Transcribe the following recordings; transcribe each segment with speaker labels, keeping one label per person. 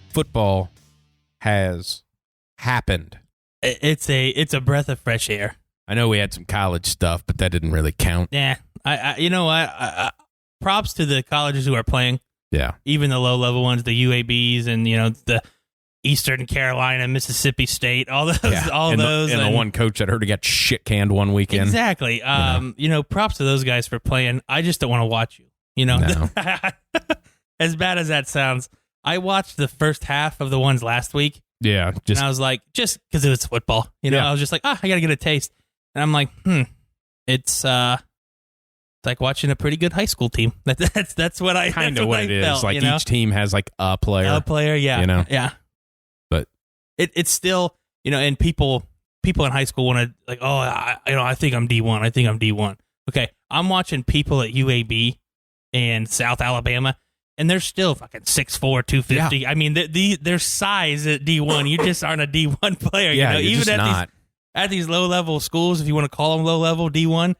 Speaker 1: football has happened.
Speaker 2: It's a breath of fresh air.
Speaker 1: I know we had some college stuff, but that didn't really count.
Speaker 2: Yeah, I you know what? Props to the colleges who are playing.
Speaker 1: Yeah,
Speaker 2: even the low level ones, the UABs, and the Eastern Carolina, Mississippi State, all those, those,
Speaker 1: and the one coach that heard he got shit canned one weekend.
Speaker 2: Exactly. Props to those guys for playing. I just don't want to watch you.
Speaker 1: No.
Speaker 2: As bad as that sounds, I watched the first half of the ones last week.
Speaker 1: Yeah,
Speaker 2: and I was like, just because it was football, I was just like, I gotta get a taste, and I'm like, it's like watching a pretty good high school team. That's what I
Speaker 1: kind of what it is.
Speaker 2: Felt,
Speaker 1: like each team has like a player.
Speaker 2: Yeah, yeah.
Speaker 1: But
Speaker 2: it's still and people in high school want to like, I think I'm D1. I think I'm D1. Okay, I'm watching people at UAB and South Alabama, and they're still fucking 6'4", 250. Yeah. I mean, their size at D1, you just aren't a D1 player.
Speaker 1: Yeah,
Speaker 2: even
Speaker 1: just not.
Speaker 2: At these low level schools, if you want to call them low level D1.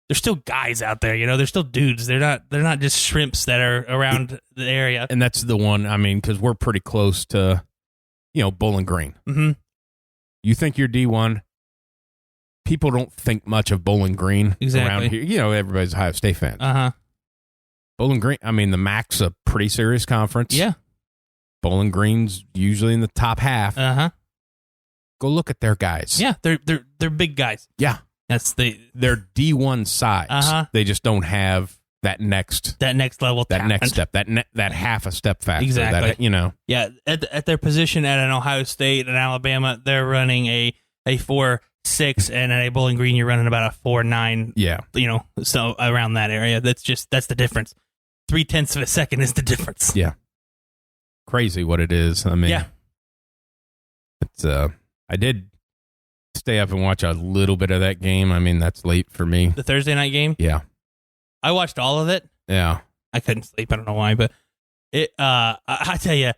Speaker 2: There's still guys out there, They're still dudes. They're not just shrimps that are around the area.
Speaker 1: And that's the one. I mean, because we're pretty close to, Bowling Green.
Speaker 2: Mm-hmm.
Speaker 1: You think you're D1? People don't think much of Bowling Green around here. Everybody's Ohio State fan. Bowling Green. I mean, the MAC's a pretty serious conference.
Speaker 2: Yeah.
Speaker 1: Bowling Green's usually in the top half. Go look at their guys.
Speaker 2: Yeah, they're big guys.
Speaker 1: Yeah. They're D1 size. They just don't have that next
Speaker 2: level,
Speaker 1: that next step, that half a step factor.
Speaker 2: Exactly.
Speaker 1: That,
Speaker 2: Yeah, at their position at an Ohio State and Alabama, they're running a 4.6, and at a Bowling Green, you're running about a 4.9.
Speaker 1: Yeah.
Speaker 2: So around that area, that's the difference. 0.3 of a second is the difference.
Speaker 1: Yeah. Crazy what it is. I mean,
Speaker 2: yeah.
Speaker 1: It's I did stay up and watch a little bit of that game. I mean, that's late for me.
Speaker 2: The Thursday night game?
Speaker 1: Yeah.
Speaker 2: I watched all of it.
Speaker 1: Yeah.
Speaker 2: I couldn't sleep. I don't know why, but I tell you,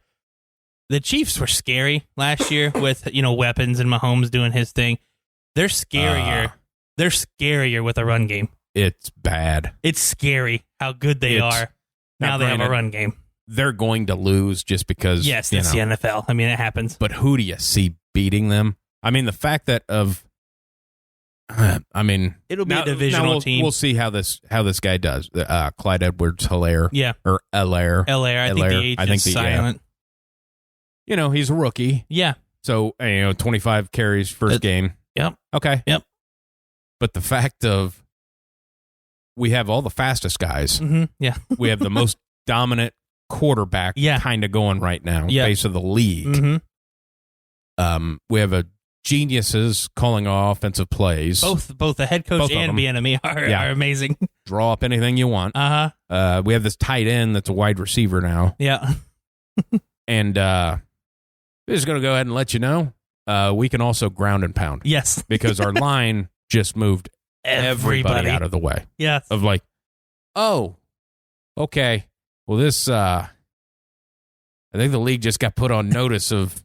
Speaker 2: the Chiefs were scary last year with, weapons and Mahomes doing his thing. They're scarier. They're scarier with a run game.
Speaker 1: It's bad.
Speaker 2: It's scary how good they are. Now they have a run game.
Speaker 1: They're going to lose just because.
Speaker 2: Yes, that's the NFL. I mean, it happens.
Speaker 1: But who do you see beating them? I mean, the fact that it'll
Speaker 2: be a divisional team.
Speaker 1: We'll see how this guy does. Clyde Edwards-Helaire.
Speaker 2: Yeah.
Speaker 1: Or Helaire.
Speaker 2: I think the H is silent.
Speaker 1: Yeah. He's a rookie.
Speaker 2: Yeah.
Speaker 1: So, 25 carries first game.
Speaker 2: Yep.
Speaker 1: Okay.
Speaker 2: Yep.
Speaker 1: But the fact of we have all the fastest guys.
Speaker 2: Mm-hmm. Yeah.
Speaker 1: We have the most dominant quarterback kind of going right now. Face of the league.
Speaker 2: Mm-hmm.
Speaker 1: We have geniuses calling offensive plays.
Speaker 2: Both the head coach and Bieniemy are amazing.
Speaker 1: Draw up anything you want. We have this tight end that's a wide receiver now.
Speaker 2: Yeah.
Speaker 1: And we're just going to go ahead and let you know, we can also ground and pound.
Speaker 2: Yes.
Speaker 1: Because our line just moved everybody out of the way.
Speaker 2: Yes.
Speaker 1: Of like, oh, okay. Well, this, I think the league just got put on notice of,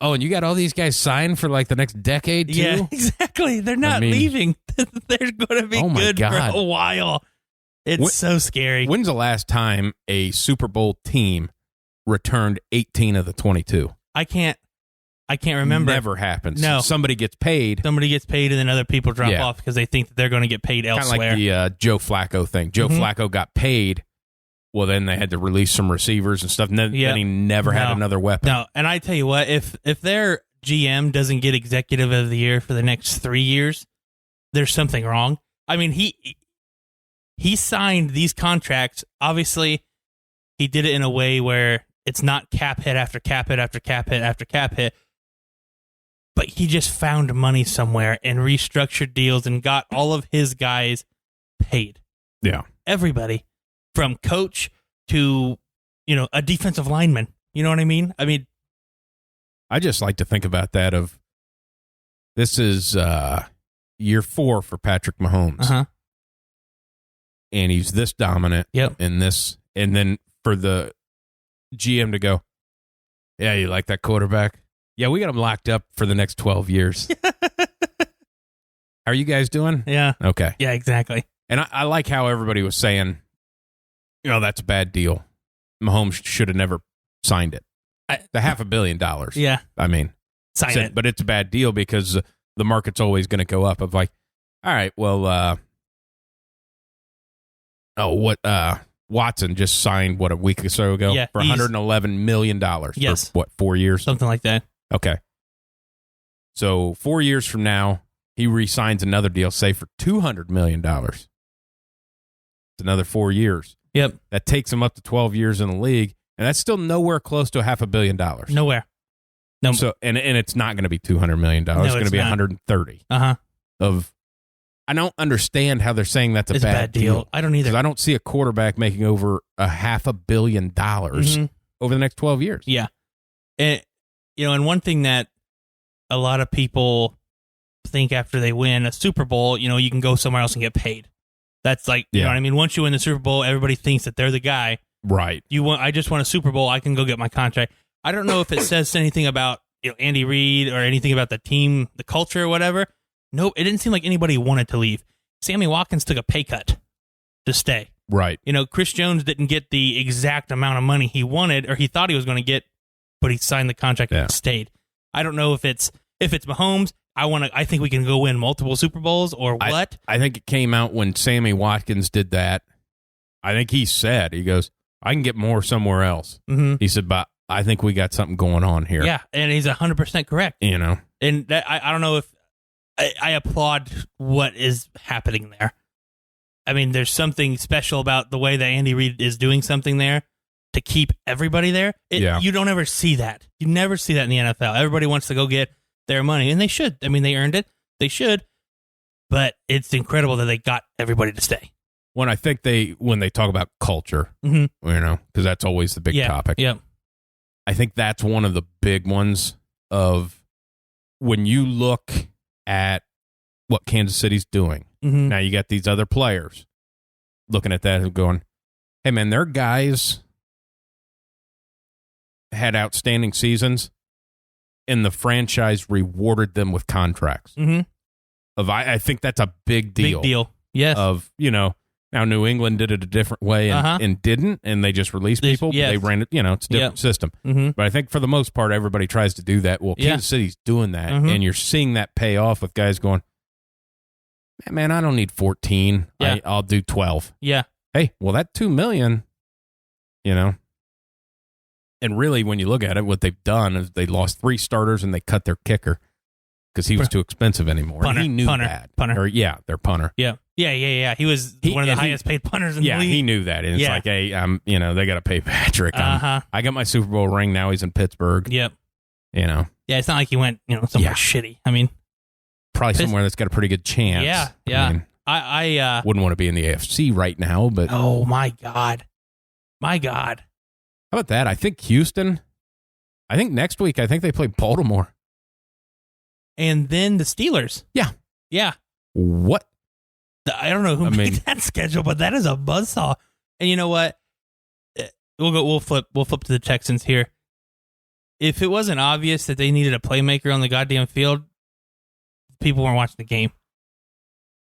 Speaker 1: oh, and you got all these guys signed for like the next decade, too?
Speaker 2: Yeah, exactly. They're not leaving. They're going to be good for a while. It's so scary.
Speaker 1: When's the last time a Super Bowl team returned 18 of the 22?
Speaker 2: I can't remember.
Speaker 1: Never happens.
Speaker 2: No.
Speaker 1: Somebody gets paid.
Speaker 2: And then other people drop off because they think that they're going to get paid elsewhere.
Speaker 1: Kind of like the Joe Flacco thing. Joe Flacco got paid. Well, then they had to release some receivers and stuff. And then he never had another weapon.
Speaker 2: No, and I tell you what, if their GM doesn't get Executive of the Year for the next 3 years, there's something wrong. I mean, he signed these contracts. Obviously, he did it in a way where it's not cap hit after cap hit after cap hit after cap hit. But he just found money somewhere and restructured deals and got all of his guys paid.
Speaker 1: Yeah.
Speaker 2: Everybody. From coach to, a defensive lineman. You know what I mean?
Speaker 1: I just like to think about that of, this is year 4 for Patrick Mahomes. And he's this dominant.
Speaker 2: Yep.
Speaker 1: And then for the GM to go, yeah, you like that quarterback? Yeah, we got him locked up for the next 12 years. How are you guys doing?
Speaker 2: Yeah.
Speaker 1: Okay.
Speaker 2: Yeah, exactly.
Speaker 1: And I like how everybody was saying, that's a bad deal. Mahomes should have never signed it. The $500 million.
Speaker 2: Yeah.
Speaker 1: I mean,
Speaker 2: Sign it.
Speaker 1: But it's a bad deal because the market's always going to go up. Of like, all right, well, Watson just signed, a week or so ago?
Speaker 2: Yeah,
Speaker 1: for $111 million.
Speaker 2: Yes.
Speaker 1: For 4 years?
Speaker 2: Something like that.
Speaker 1: Okay. So 4 years from now, he re-signs another deal, say for $200 million. It's another 4 years.
Speaker 2: Yep.
Speaker 1: That takes him up to 12 years in the league, and that's still nowhere close to $500 million.
Speaker 2: Nowhere. No.
Speaker 1: So and it's not going to be $200 million.
Speaker 2: No,
Speaker 1: it's going to be
Speaker 2: not.
Speaker 1: 130. Of, I don't understand how they're saying that's a bad deal.
Speaker 2: I don't either.
Speaker 1: Because I don't see a quarterback making over $500 million over the next 12 years.
Speaker 2: Yeah. And, and one thing that a lot of people think after they win a Super Bowl, you can go somewhere else and get paid. That's like, you know what I mean? Once you win the Super Bowl, everybody thinks that they're the guy.
Speaker 1: Right.
Speaker 2: I just won a Super Bowl. I can go get my contract. I don't know if it says anything about Andy Reid or anything about the team, the culture or whatever. Nope. It didn't seem like anybody wanted to leave. Sammy Watkins took a pay cut to stay.
Speaker 1: Right.
Speaker 2: Chris Jones didn't get the exact amount of money he wanted or he thought he was going to get, but he signed the contract and stayed. I don't know if it's Mahomes. I think we can go win multiple Super Bowls or what.
Speaker 1: I think it came out when Sammy Watkins did that. I think he goes, I can get more somewhere else.
Speaker 2: Mm-hmm.
Speaker 1: He said, but I think we got something going on here.
Speaker 2: Yeah, and he's 100% correct. And that, I don't know if I applaud what is happening there. I mean, there's something special about the way that Andy Reid is doing something there to keep everybody there. You don't ever see that. You never see that in the NFL. Everybody wants to go get their money, and they should. I mean, they earned it. They should. But it's incredible that they got everybody to stay.
Speaker 1: When I think when they talk about culture, because that's always the big topic.
Speaker 2: Yeah.
Speaker 1: I think that's one of the big ones of when you look at what Kansas City's doing.
Speaker 2: Mm-hmm.
Speaker 1: Now you got these other players looking at that and going, hey, man, their guys had outstanding seasons, and the franchise rewarded them with contracts.
Speaker 2: Mm-hmm.
Speaker 1: I think that's a big deal.
Speaker 2: Big deal, yes.
Speaker 1: Now New England did it a different way and didn't, and they just released people.
Speaker 2: Yes.
Speaker 1: They ran it, it's a different system.
Speaker 2: Mm-hmm.
Speaker 1: But I think for the most part, everybody tries to do that. Well, Kansas City's doing that, and you're seeing that pay off with guys going, man, I don't need 14.
Speaker 2: Yeah.
Speaker 1: I'll do 12.
Speaker 2: Yeah.
Speaker 1: Hey, well, that $2 million, And really, when you look at it, what they've done is they lost 3 starters and they cut their kicker because he was too expensive anymore.
Speaker 2: Punter,
Speaker 1: he knew that.
Speaker 2: Punter.
Speaker 1: Their punter.
Speaker 2: Yeah. He was one of the highest paid punters in the league.
Speaker 1: He knew that. And it's like, hey, they got to pay Patrick. I got my Super Bowl ring. Now he's in Pittsburgh.
Speaker 2: Yep.
Speaker 1: Yeah,
Speaker 2: it's not like he went, somewhere shitty. I mean,
Speaker 1: probably somewhere that's got a pretty good chance.
Speaker 2: Yeah. Yeah.
Speaker 1: I mean,
Speaker 2: I
Speaker 1: wouldn't want to be in the AFC right now, but.
Speaker 2: Oh, my God. My God.
Speaker 1: How about that? I think Houston. I think next week, they play Baltimore.
Speaker 2: And then the Steelers.
Speaker 1: Yeah.
Speaker 2: Yeah.
Speaker 1: What?
Speaker 2: I don't know who made that schedule, but that is a buzzsaw. And you know what? We'll flip to the Texans here. If it wasn't obvious that they needed a playmaker on the goddamn field, people weren't watching the game.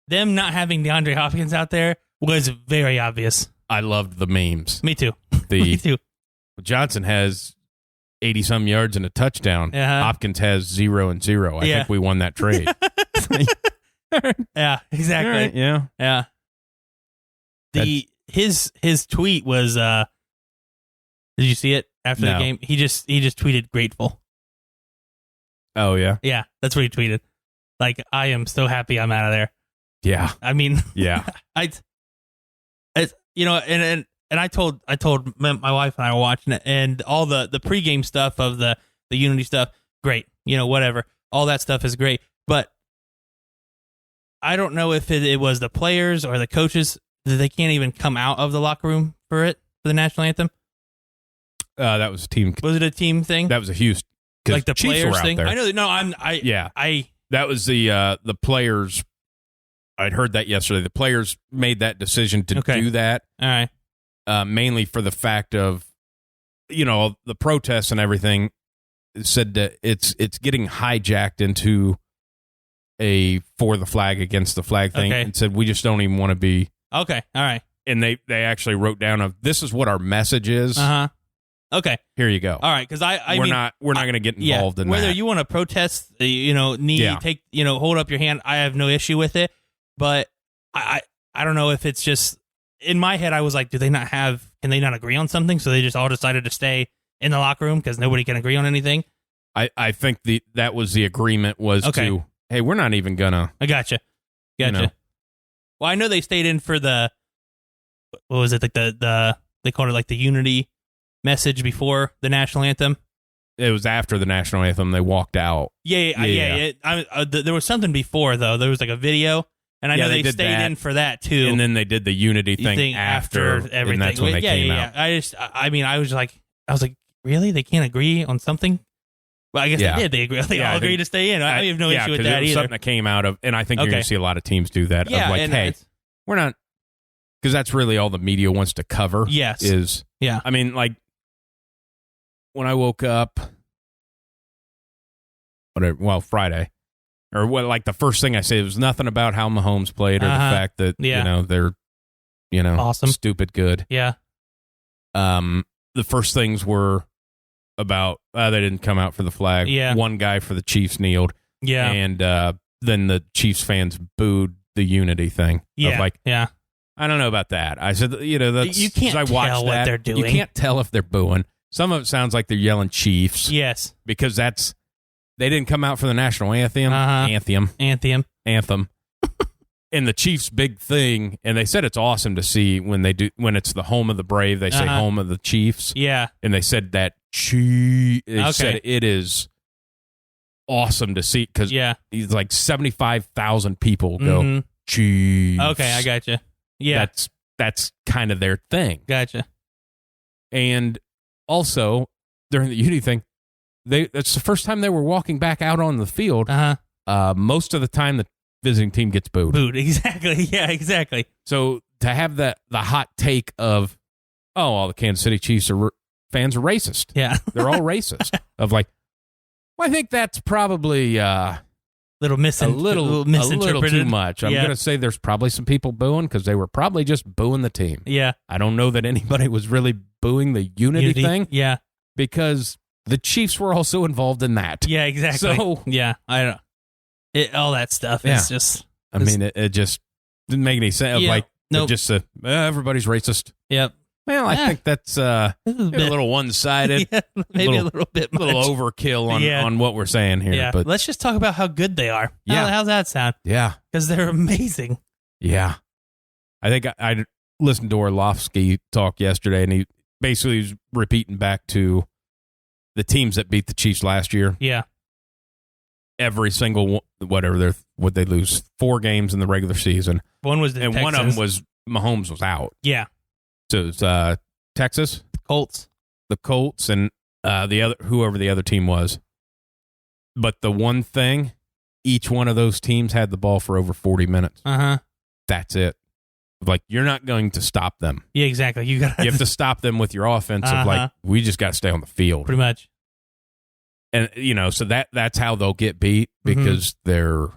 Speaker 2: Them not having DeAndre Hopkins out there was very obvious.
Speaker 1: I loved the memes.
Speaker 2: Me too. Me too.
Speaker 1: Johnson has 80-some yards and a touchdown.
Speaker 2: Uh-huh.
Speaker 1: Hopkins has 0 and 0. I think we won that trade.
Speaker 2: Yeah, exactly.
Speaker 1: Right, yeah.
Speaker 2: Yeah. His tweet was did you see it after the game? He just tweeted grateful.
Speaker 1: Oh yeah?
Speaker 2: Yeah, that's what he tweeted. Like, I am so happy I'm out of there.
Speaker 1: Yeah.
Speaker 2: I mean,
Speaker 1: yeah.
Speaker 2: and I told my wife and I were watching it, and all the pregame stuff of the Unity stuff, great. Whatever. All that stuff is great. But I don't know if it was the players or the coaches that they can't even come out of the locker room for the national anthem.
Speaker 1: That was a team.
Speaker 2: Was it a team thing?
Speaker 1: That was a Houston.
Speaker 2: Like the
Speaker 1: Chiefs
Speaker 2: players
Speaker 1: were out
Speaker 2: thing?
Speaker 1: there.
Speaker 2: I know. No,
Speaker 1: that was the players. I'd heard that yesterday. The players made that decision to do that.
Speaker 2: All right.
Speaker 1: Mainly for the fact of, the protests and everything. Said that it's getting hijacked into a for the flag against the flag thing, and said we just don't even want to be
Speaker 2: okay. All right.
Speaker 1: And they actually wrote down this is what our message is.
Speaker 2: Okay.
Speaker 1: Here you go.
Speaker 2: All right, because
Speaker 1: we're not going to get involved in
Speaker 2: whether
Speaker 1: that.
Speaker 2: you want to protest, knee, take, hold up your hand. I have no issue with it, but I don't know if it's just in my head. I was like, can they not agree on something? So they just all decided to stay in the locker room because nobody can agree on anything.
Speaker 1: I think that was the agreement was to, hey, we're not even gonna.
Speaker 2: I gotcha. Well, I know they stayed in for the, what was it, like they called it like the unity message before the national anthem.
Speaker 1: It was after the national anthem. They walked out.
Speaker 2: Yeah. There was something before though. There was like a video, and I know they stayed in for that too.
Speaker 1: And then they did the unity thing after everything. And that's when they came out.
Speaker 2: I was like, really? They can't agree on something? Well, I guess they did. They agree. They all agreed to stay in. I have no issue with that
Speaker 1: it was
Speaker 2: either.
Speaker 1: Something that came out of, and I think you're going to see a lot of teams do that.
Speaker 2: Yeah,
Speaker 1: of like, hey, we're not, because that's really all the media wants to cover.
Speaker 2: Yes.
Speaker 1: I mean, like, when I woke up, Friday, or like the first thing I said was nothing about how Mahomes played or the fact that they're
Speaker 2: awesome,
Speaker 1: stupid good.
Speaker 2: Yeah.
Speaker 1: The first things were about they didn't come out for the flag.
Speaker 2: Yeah.
Speaker 1: One guy for the Chiefs kneeled.
Speaker 2: Yeah.
Speaker 1: And then the Chiefs fans booed the unity thing.
Speaker 2: Yeah.
Speaker 1: Of like,
Speaker 2: yeah.
Speaker 1: I don't know about that. I said, that's,
Speaker 2: you can't
Speaker 1: I watched
Speaker 2: tell what they're doing.
Speaker 1: You can't tell if they're booing. Some of it sounds like they're yelling Chiefs.
Speaker 2: Yes.
Speaker 1: Because they didn't come out for the national anthem. Anthem. And the Chiefs' big thing, and they said it's awesome to see when it's the home of the brave, they say home of the Chiefs.
Speaker 2: Yeah.
Speaker 1: And they said that said it is awesome to see because he's like 75,000 people go Chiefs.
Speaker 2: Okay, I gotcha. Yeah.
Speaker 1: That's kind of their thing.
Speaker 2: Gotcha.
Speaker 1: And also during the unity thing, that's the first time they were walking back out on the field. Most of the time the visiting team gets booed.
Speaker 2: Exactly. Yeah, exactly.
Speaker 1: So to have the hot take of, all the Kansas City Chiefs fans are racist.
Speaker 2: Yeah.
Speaker 1: They're all racist. Of like, well, I think that's probably a little too much. I'm going to say there's probably some people booing because they were probably just booing the team.
Speaker 2: Yeah.
Speaker 1: I don't know that anybody was really booing the unity thing.
Speaker 2: Yeah.
Speaker 1: Because the Chiefs were also involved in that.
Speaker 2: Yeah, exactly.
Speaker 1: So,
Speaker 2: yeah, I don't. All that stuff is just.
Speaker 1: I mean, it just didn't make any sense. Like, just everybody's racist.
Speaker 2: Yep.
Speaker 1: Well, I think that's a little one-sided.
Speaker 2: Yeah, maybe a little bit much.
Speaker 1: A little overkill on what we're saying here.
Speaker 2: Yeah.
Speaker 1: But
Speaker 2: let's just talk about how good they are.
Speaker 1: Yeah.
Speaker 2: How's that sound?
Speaker 1: Yeah.
Speaker 2: Because they're amazing.
Speaker 1: Yeah. I think I listened to Orlovsky talk yesterday, and he basically was repeating back to the teams that beat the Chiefs last year.
Speaker 2: Yeah.
Speaker 1: Every single what they lose 4 games in the regular season.
Speaker 2: One was the Texans.
Speaker 1: One of them was Mahomes was out.
Speaker 2: Yeah.
Speaker 1: So it's Texas, the Colts, and whoever the other team was. But the one thing, each one of those teams had the ball for over 40 minutes. That's it. Like, you're not going to stop them.
Speaker 2: Yeah, exactly. You
Speaker 1: have to stop them with your offense. Of like, we just got to stay on the field,
Speaker 2: pretty much.
Speaker 1: And so that's how they'll get beat because they're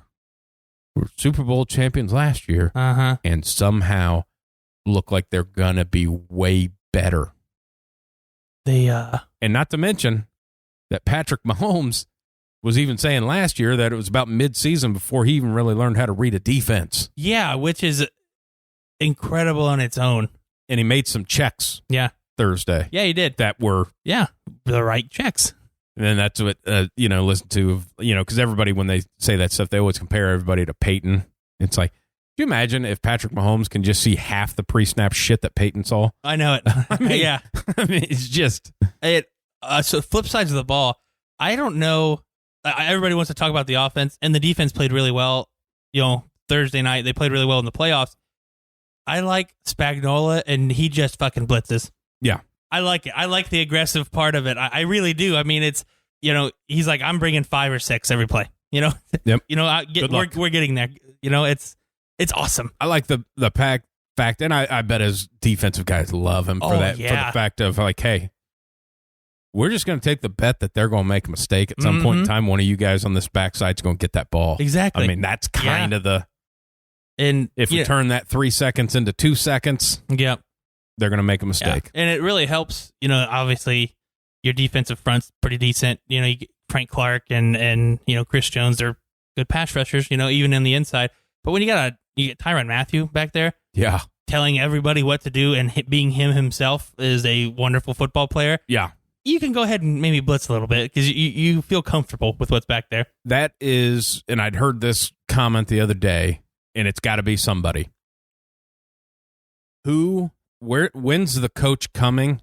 Speaker 1: Super Bowl champions last year, and somehow look like they're gonna be way better. And not to mention that Patrick Mahomes was even saying last year that it was about mid-season before he even really learned how to read a defense.
Speaker 2: Yeah, which is incredible on its own.
Speaker 1: And he made some checks.
Speaker 2: Yeah,
Speaker 1: Thursday.
Speaker 2: Yeah, he did.
Speaker 1: That were
Speaker 2: the right checks.
Speaker 1: And then that's what listen to because everybody when they say that stuff they always compare everybody to Peyton. It's like, can you imagine if Patrick Mahomes can just see half the pre-snap shit that Peyton saw?
Speaker 2: I know it.
Speaker 1: I mean,
Speaker 2: yeah.
Speaker 1: I mean, it's just
Speaker 2: so flip sides of the ball. I don't know. Everybody wants to talk about the offense, and the defense played really well. Thursday night they played really well in the playoffs. I like Spagnuolo, and he just fucking blitzes.
Speaker 1: Yeah,
Speaker 2: I like it. I like the aggressive part of it. I really do. I mean, it's he's like, I'm bringing 5 or 6 every play. Yep. We're getting there. It's awesome.
Speaker 1: I like the fact, and I bet his defensive guys love him for that.
Speaker 2: Yeah.
Speaker 1: For the fact of like, hey, we're just going to take the bet that they're going to make a mistake at some point in time. One of you guys on this backside is going to get that ball.
Speaker 2: Exactly.
Speaker 1: I mean, that's kind of the.
Speaker 2: And
Speaker 1: if we turn that 3 seconds into 2 seconds,
Speaker 2: yep,
Speaker 1: they're going to make a mistake.
Speaker 2: Yeah. And it really helps. Obviously, your defensive front's pretty decent. You know, you get Frank Clark and Chris Jones are good pass rushers. Even in the inside. But when you get Tyrann Mathieu back there,
Speaker 1: yeah,
Speaker 2: telling everybody what to do and being him himself is a wonderful football player.
Speaker 1: Yeah,
Speaker 2: you can go ahead and maybe blitz a little bit because you feel comfortable with what's back there.
Speaker 1: That is, and I'd heard this comment the other day, and it's got to be somebody. When's the coach coming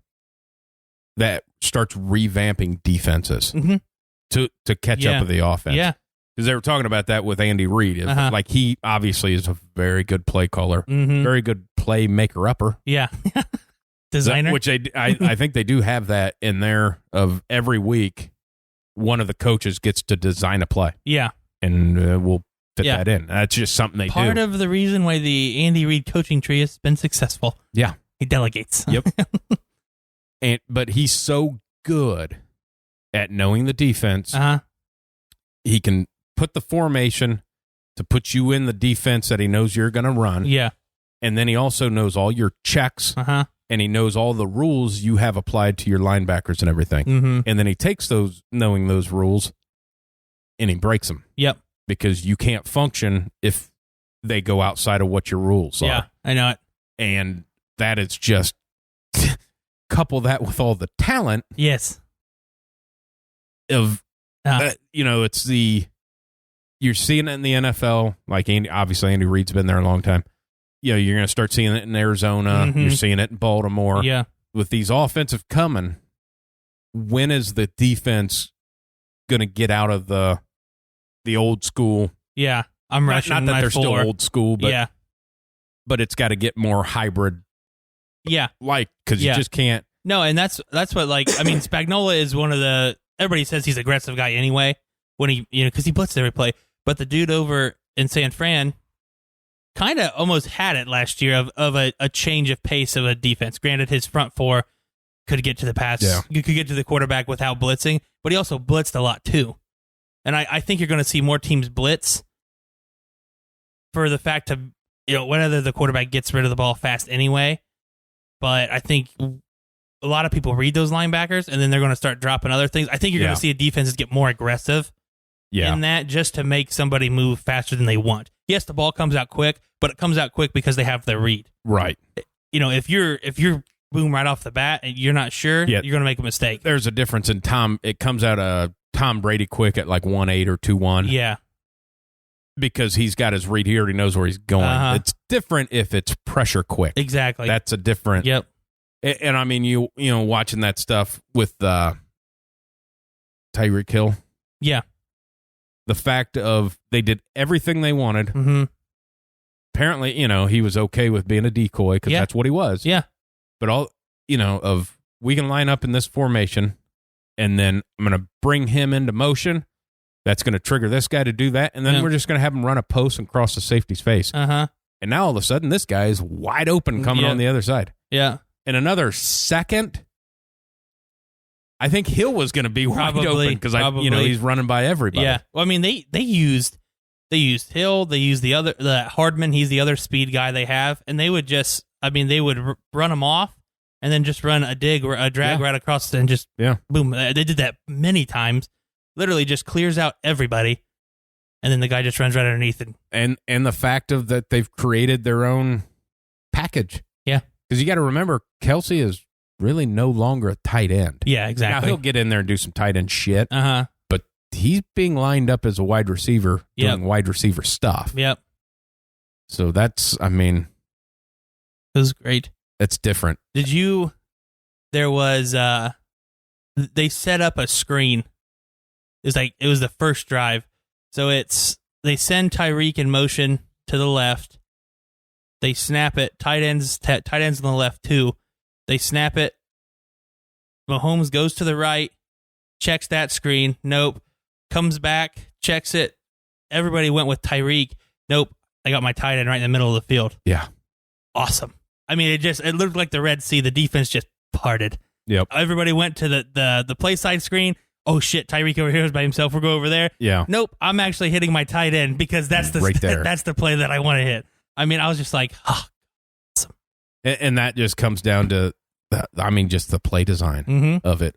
Speaker 1: that starts revamping defenses to catch up with the offense?
Speaker 2: Yeah.
Speaker 1: Because they were talking about that with Andy Reid. Like, he obviously is a very good play caller, very good play maker-upper.
Speaker 2: Yeah. Designer.
Speaker 1: Which I think they do have that in there of every week, one of the coaches gets to design a play.
Speaker 2: Yeah.
Speaker 1: And we'll fit that in. That's just something they do.
Speaker 2: Part of the reason why the Andy Reid coaching tree has been successful.
Speaker 1: Yeah.
Speaker 2: He delegates.
Speaker 1: Yep. But he's so good at knowing the defense. He can put the formation to put you in the defense that he knows you're going to run.
Speaker 2: Yeah.
Speaker 1: And then he also knows all your checks. And he knows all the rules you have applied to your linebackers and everything. And then he takes knowing those rules, and he breaks them.
Speaker 2: Yep.
Speaker 1: Because you can't function if they go outside of what your rules are.
Speaker 2: Yeah, I know it.
Speaker 1: And that is just, couple that with all the talent.
Speaker 2: Yes.
Speaker 1: Of, it's you're seeing it in the NFL. Like, obviously Andy Reid's been there a long time. You're going to start seeing it in Arizona. You're seeing it in Baltimore.
Speaker 2: Yeah.
Speaker 1: With these offensive coming, when is the defense going to get out of the old school?
Speaker 2: Yeah. I'm rushing
Speaker 1: not that they're still old school, but but it's got to get more hybrid.
Speaker 2: Yeah.
Speaker 1: Because you just can't.
Speaker 2: No, and that's what, Spagnuolo is one of the, everybody says he's an aggressive guy anyway, when he, because he blitzes every play. But the dude over in San Fran kind of almost had it last year of a change of pace of a defense. Granted, his front four could get to the pass. Yeah. You could get to the quarterback without blitzing, but he also blitzed a lot too. And I think you're going to see more teams blitz for the fact of, whether the quarterback gets rid of the ball fast anyway. But I think a lot of people read those linebackers, and then they're going to start dropping other things. I think you're going to see a defenses get more aggressive in that, just to make somebody move faster than they want. Yes, the ball comes out quick, but it comes out quick because they have their read.
Speaker 1: Right.
Speaker 2: If you're boom right off the bat and you're not sure, you're going to make a mistake.
Speaker 1: There's a difference in Tom. It comes out Tom Brady quick at like 1.8 or 2.1.
Speaker 2: Yeah.
Speaker 1: Because he's got his read here, he knows where he's going. It's different if it's pressure quick.
Speaker 2: Exactly.
Speaker 1: That's a different.
Speaker 2: Yep.
Speaker 1: And I mean, you watching that stuff with Tyreek Hill.
Speaker 2: Yeah.
Speaker 1: The fact of they did everything they wanted. Apparently, he was okay with being a decoy because that's what he was.
Speaker 2: Yeah.
Speaker 1: But we can line up in this formation, and then I'm going to bring him into motion. That's going to trigger this guy to do that, and then we're just going to have him run a post and cross the safety's face. And now all of a sudden, this guy is wide open coming on the other side.
Speaker 2: Yeah.
Speaker 1: In another second, I think Hill was going to be wide open because he's running by everybody.
Speaker 2: Yeah. Well, I mean, they used Hill, they used the Hardman. He's the other speed guy they have, and they would run him off, and then just run a dig or a drag right across and just boom. They did that many times. Literally just clears out everybody, and then the guy just runs right underneath it.
Speaker 1: And the fact of that they've created their own package.
Speaker 2: Yeah.
Speaker 1: Because you got to remember, Kelsey is really no longer a tight end.
Speaker 2: Yeah, exactly.
Speaker 1: Now, he'll get in there and do some tight end shit,
Speaker 2: but
Speaker 1: he's being lined up as a wide receiver, doing wide receiver stuff.
Speaker 2: Yep.
Speaker 1: So that's, it
Speaker 2: was great.
Speaker 1: It's different.
Speaker 2: There was, they set up a screen. It was the first drive. So they send Tyreek in motion to the left. They snap it. Tight ends on the left too. They snap it. Mahomes goes to the right, checks that screen. Nope. Comes back, checks it. Everybody went with Tyreek. Nope. I got my tight end right in the middle of the field.
Speaker 1: Yeah.
Speaker 2: Awesome. It looked like the Red Sea. The defense just parted.
Speaker 1: Yep.
Speaker 2: Everybody went to the play side screen. Oh shit, Tyreek over here is by himself. We'll go over there.
Speaker 1: Yeah.
Speaker 2: Nope. I'm actually hitting my tight end because that's that's the play that I want to hit. I was just like, awesome.
Speaker 1: And that just comes down to just the play design of it.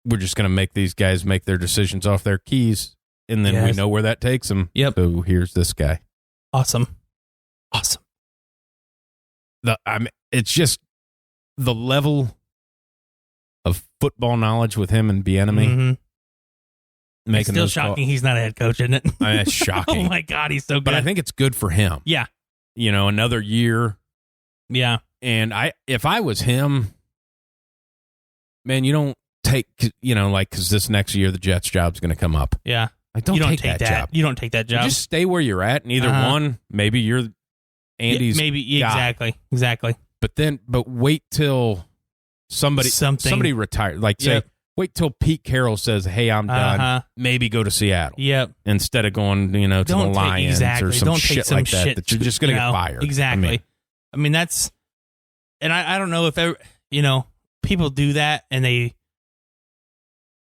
Speaker 1: we're just going to make these guys make their decisions off their keys, and then we know where that takes them.
Speaker 2: Yep.
Speaker 1: So here's this guy.
Speaker 2: Awesome.
Speaker 1: It's just the level of football knowledge with him and Bieniemy.
Speaker 2: Mm-hmm.
Speaker 1: Making
Speaker 2: it's still shocking he's not a head coach, isn't it?
Speaker 1: It's shocking.
Speaker 2: Oh my God, he's so good.
Speaker 1: But I think it's good for him.
Speaker 2: Yeah.
Speaker 1: Another year.
Speaker 2: Yeah.
Speaker 1: And if I was him, man, you don't take, because this next year the Jets job's going to come up.
Speaker 2: Yeah.
Speaker 1: Like,
Speaker 2: you don't
Speaker 1: take that job.
Speaker 2: You don't take that job.
Speaker 1: You just stay where you're at, and either one, maybe you're Andy's guy.
Speaker 2: Exactly.
Speaker 1: But wait till somebody retires. Like, say, wait till Pete Carroll says, "Hey, I'm done." Maybe go to Seattle.
Speaker 2: Yep.
Speaker 1: Instead of going, to the Lions or some shit like that. That you're just going to get fired.
Speaker 2: Exactly. I mean, that's, and I don't know if ever, people do that and they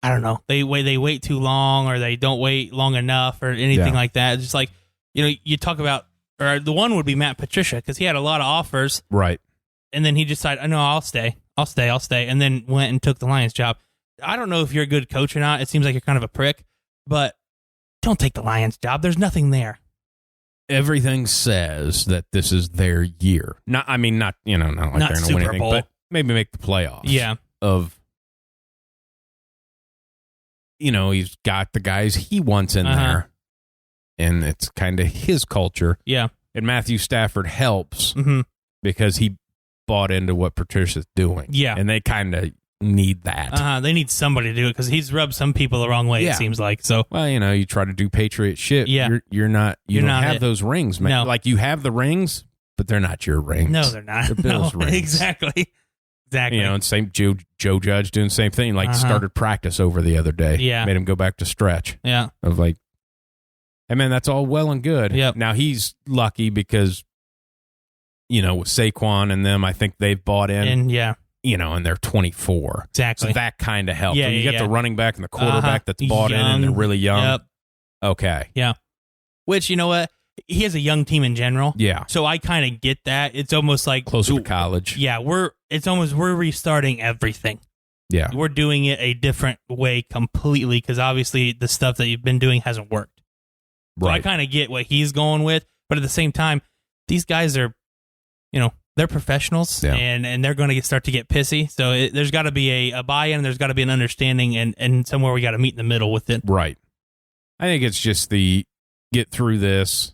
Speaker 2: wait too long, or they don't wait long enough, or anything like that. It's just like, you talk about, or the one would be Matt Patricia, because he had a lot of offers,
Speaker 1: right?
Speaker 2: And then he decided, no, I'll stay, and then went and took the Lions job. I don't know if you're a good coach or not. It seems like you're kind of a prick, but don't take the Lions job. There's nothing there.
Speaker 1: Everything says that this is their year. Not like
Speaker 2: not
Speaker 1: they're going to win anything,
Speaker 2: Bowl.
Speaker 1: but maybe make the playoffs.
Speaker 2: Yeah.
Speaker 1: He's got the guys he wants in there, and it's kind of his culture.
Speaker 2: Yeah.
Speaker 1: And Matthew Stafford helps because he bought into what Patricia's doing.
Speaker 2: Yeah.
Speaker 1: And they kind of need that.
Speaker 2: They need somebody to do it, because he's rubbed some people the wrong way, it seems like. So,
Speaker 1: well, you try to do Patriot shit.
Speaker 2: Yeah.
Speaker 1: You're not have
Speaker 2: it.
Speaker 1: those rings, man.
Speaker 2: No.
Speaker 1: Like, you have the rings, but they're not your rings.
Speaker 2: No, they're not.
Speaker 1: They're Bill's rings.
Speaker 2: Exactly.
Speaker 1: And same Joe Judge doing the same thing. Like, started practice over the other day.
Speaker 2: Yeah.
Speaker 1: Made him go back to stretch.
Speaker 2: Yeah.
Speaker 1: Of like, hey, man, that's all well and good.
Speaker 2: Yep.
Speaker 1: Now, he's lucky because, with Saquon and them, I think they've bought in. And they're 24.
Speaker 2: Exactly.
Speaker 1: So that kind of helps.
Speaker 2: Yeah,
Speaker 1: when you get the running back and the quarterback that's
Speaker 2: He's
Speaker 1: bought in and they're really young.
Speaker 2: Yep.
Speaker 1: Okay.
Speaker 2: Yeah. Which, you know what? He has a young team in general.
Speaker 1: Yeah.
Speaker 2: So I kind of get that. It's almost like
Speaker 1: closer to college.
Speaker 2: Yeah, we're restarting everything.
Speaker 1: Yeah.
Speaker 2: We're doing it a different way completely, because obviously the stuff that you've been doing hasn't worked. So I kind of get what he's going with, but at the same time, these guys are, they're professionals, and they're going to start to get pissy. So there's got to be a buy-in, there's got to be an understanding, and somewhere we got to meet in the middle with it.
Speaker 1: Right. I think it's just the get through this,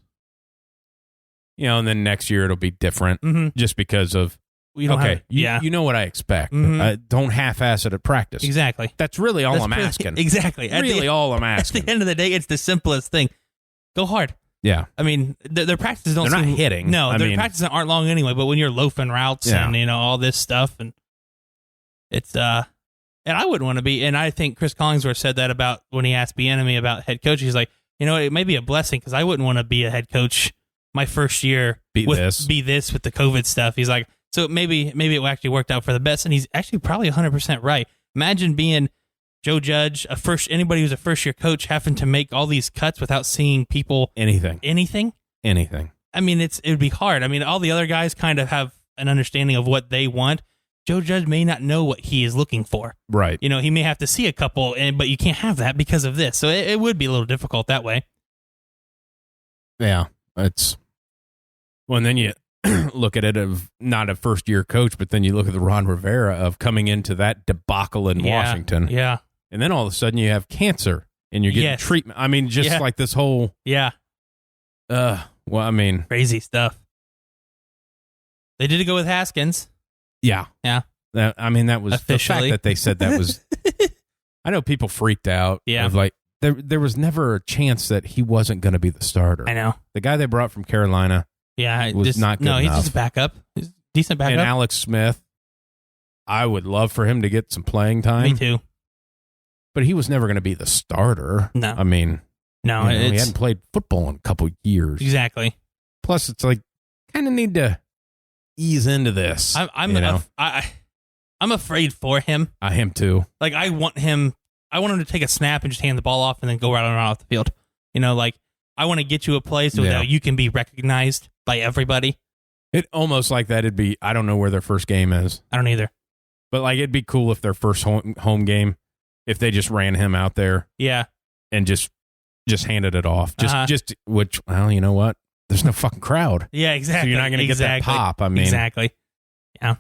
Speaker 1: and then next year it'll be different, just because of, you know what I expect. Don't half-ass it at practice.
Speaker 2: Exactly.
Speaker 1: That's really all I'm asking.
Speaker 2: Exactly.
Speaker 1: All I'm asking.
Speaker 2: At the end of the day, it's the simplest thing. Go hard.
Speaker 1: Yeah.
Speaker 2: I mean, their practices don't
Speaker 1: They're
Speaker 2: seem...
Speaker 1: not hitting.
Speaker 2: No, their practices aren't long anyway, but when you're loafing routes and, all this stuff, and it's... And I wouldn't want to be... And I think Chris Collinsworth said that about when he asked Bieniemy about head coach. He's like, it may be a blessing, because I wouldn't want to be a head coach my first year. Be this with the COVID stuff. He's like, so maybe it actually worked out for the best, and he's actually probably 100% right. Imagine being Joe Judge, anybody who's a first-year coach, having to make all these cuts without seeing people... Anything. I mean, it would be hard. I mean, all the other guys kind of have an understanding of what they want. Joe Judge may not know what he is looking for.
Speaker 1: Right.
Speaker 2: He may have to see a couple, but you can't have that because of this. So it would be a little difficult that way.
Speaker 1: Yeah. And then you look at it of not a first-year coach, but then you look at the Ron Rivera of coming into that debacle in Washington.
Speaker 2: Yeah.
Speaker 1: And then all of a sudden you have cancer and you're getting treatment. I mean, just like this whole...
Speaker 2: Yeah. Crazy stuff. They did go with Haskins.
Speaker 1: Yeah.
Speaker 2: Yeah.
Speaker 1: That was
Speaker 2: officially.
Speaker 1: The fact that they said that was... I know people freaked out.
Speaker 2: Yeah.
Speaker 1: Of like, there was never a chance that he wasn't going to be the starter.
Speaker 2: I know.
Speaker 1: The guy they brought from Carolina was not good enough.
Speaker 2: He's just a backup. He's a decent backup.
Speaker 1: And Alex Smith, I would love for him to get some playing time.
Speaker 2: Me too.
Speaker 1: But he was never going to be the starter.
Speaker 2: No.
Speaker 1: I mean,
Speaker 2: he
Speaker 1: hadn't played football in a couple years.
Speaker 2: Exactly.
Speaker 1: Plus, it's like, kind of need to ease into this.
Speaker 2: I'm afraid for him.
Speaker 1: I am too.
Speaker 2: Like, I want him to take a snap and just hand the ball off and then go right on off the field. I want to get you a place so that you can be recognized by everybody.
Speaker 1: It almost like that. It'd be, I don't know where their first game is.
Speaker 2: I don't either.
Speaker 1: But like, it'd be cool if their first home game, if they just ran him out there
Speaker 2: Yeah.
Speaker 1: and just handed it off. Which, well, you know what? There's no fucking crowd.
Speaker 2: Yeah, exactly.
Speaker 1: So you're not going to get that pop. I mean,
Speaker 2: exactly. Yeah.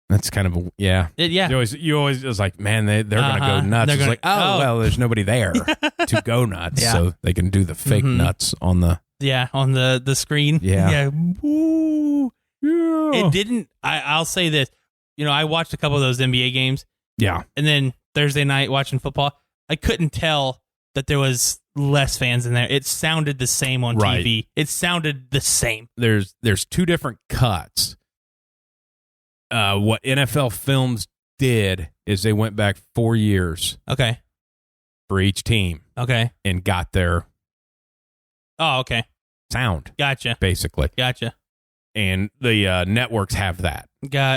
Speaker 1: That's kind of
Speaker 2: Yeah.
Speaker 1: You always was like, man, they're going to go nuts. It's like, well, there's nobody there to go nuts, so they can do the fake nuts on the
Speaker 2: on the screen.
Speaker 1: Yeah.
Speaker 2: Woo.
Speaker 1: Yeah.
Speaker 2: It didn't. I'll say this. I watched a couple of those NBA games.
Speaker 1: Yeah.
Speaker 2: And then Thursday night watching football, I couldn't tell that there was less fans in there. It sounded the same on TV. It sounded the same.
Speaker 1: There's two different cuts. What NFL Films did is they went back 4 years.
Speaker 2: Okay.
Speaker 1: For each team.
Speaker 2: Okay.
Speaker 1: And got their
Speaker 2: okay.
Speaker 1: sound.
Speaker 2: Gotcha.
Speaker 1: Basically.
Speaker 2: Gotcha.
Speaker 1: And the networks have that.
Speaker 2: Okay.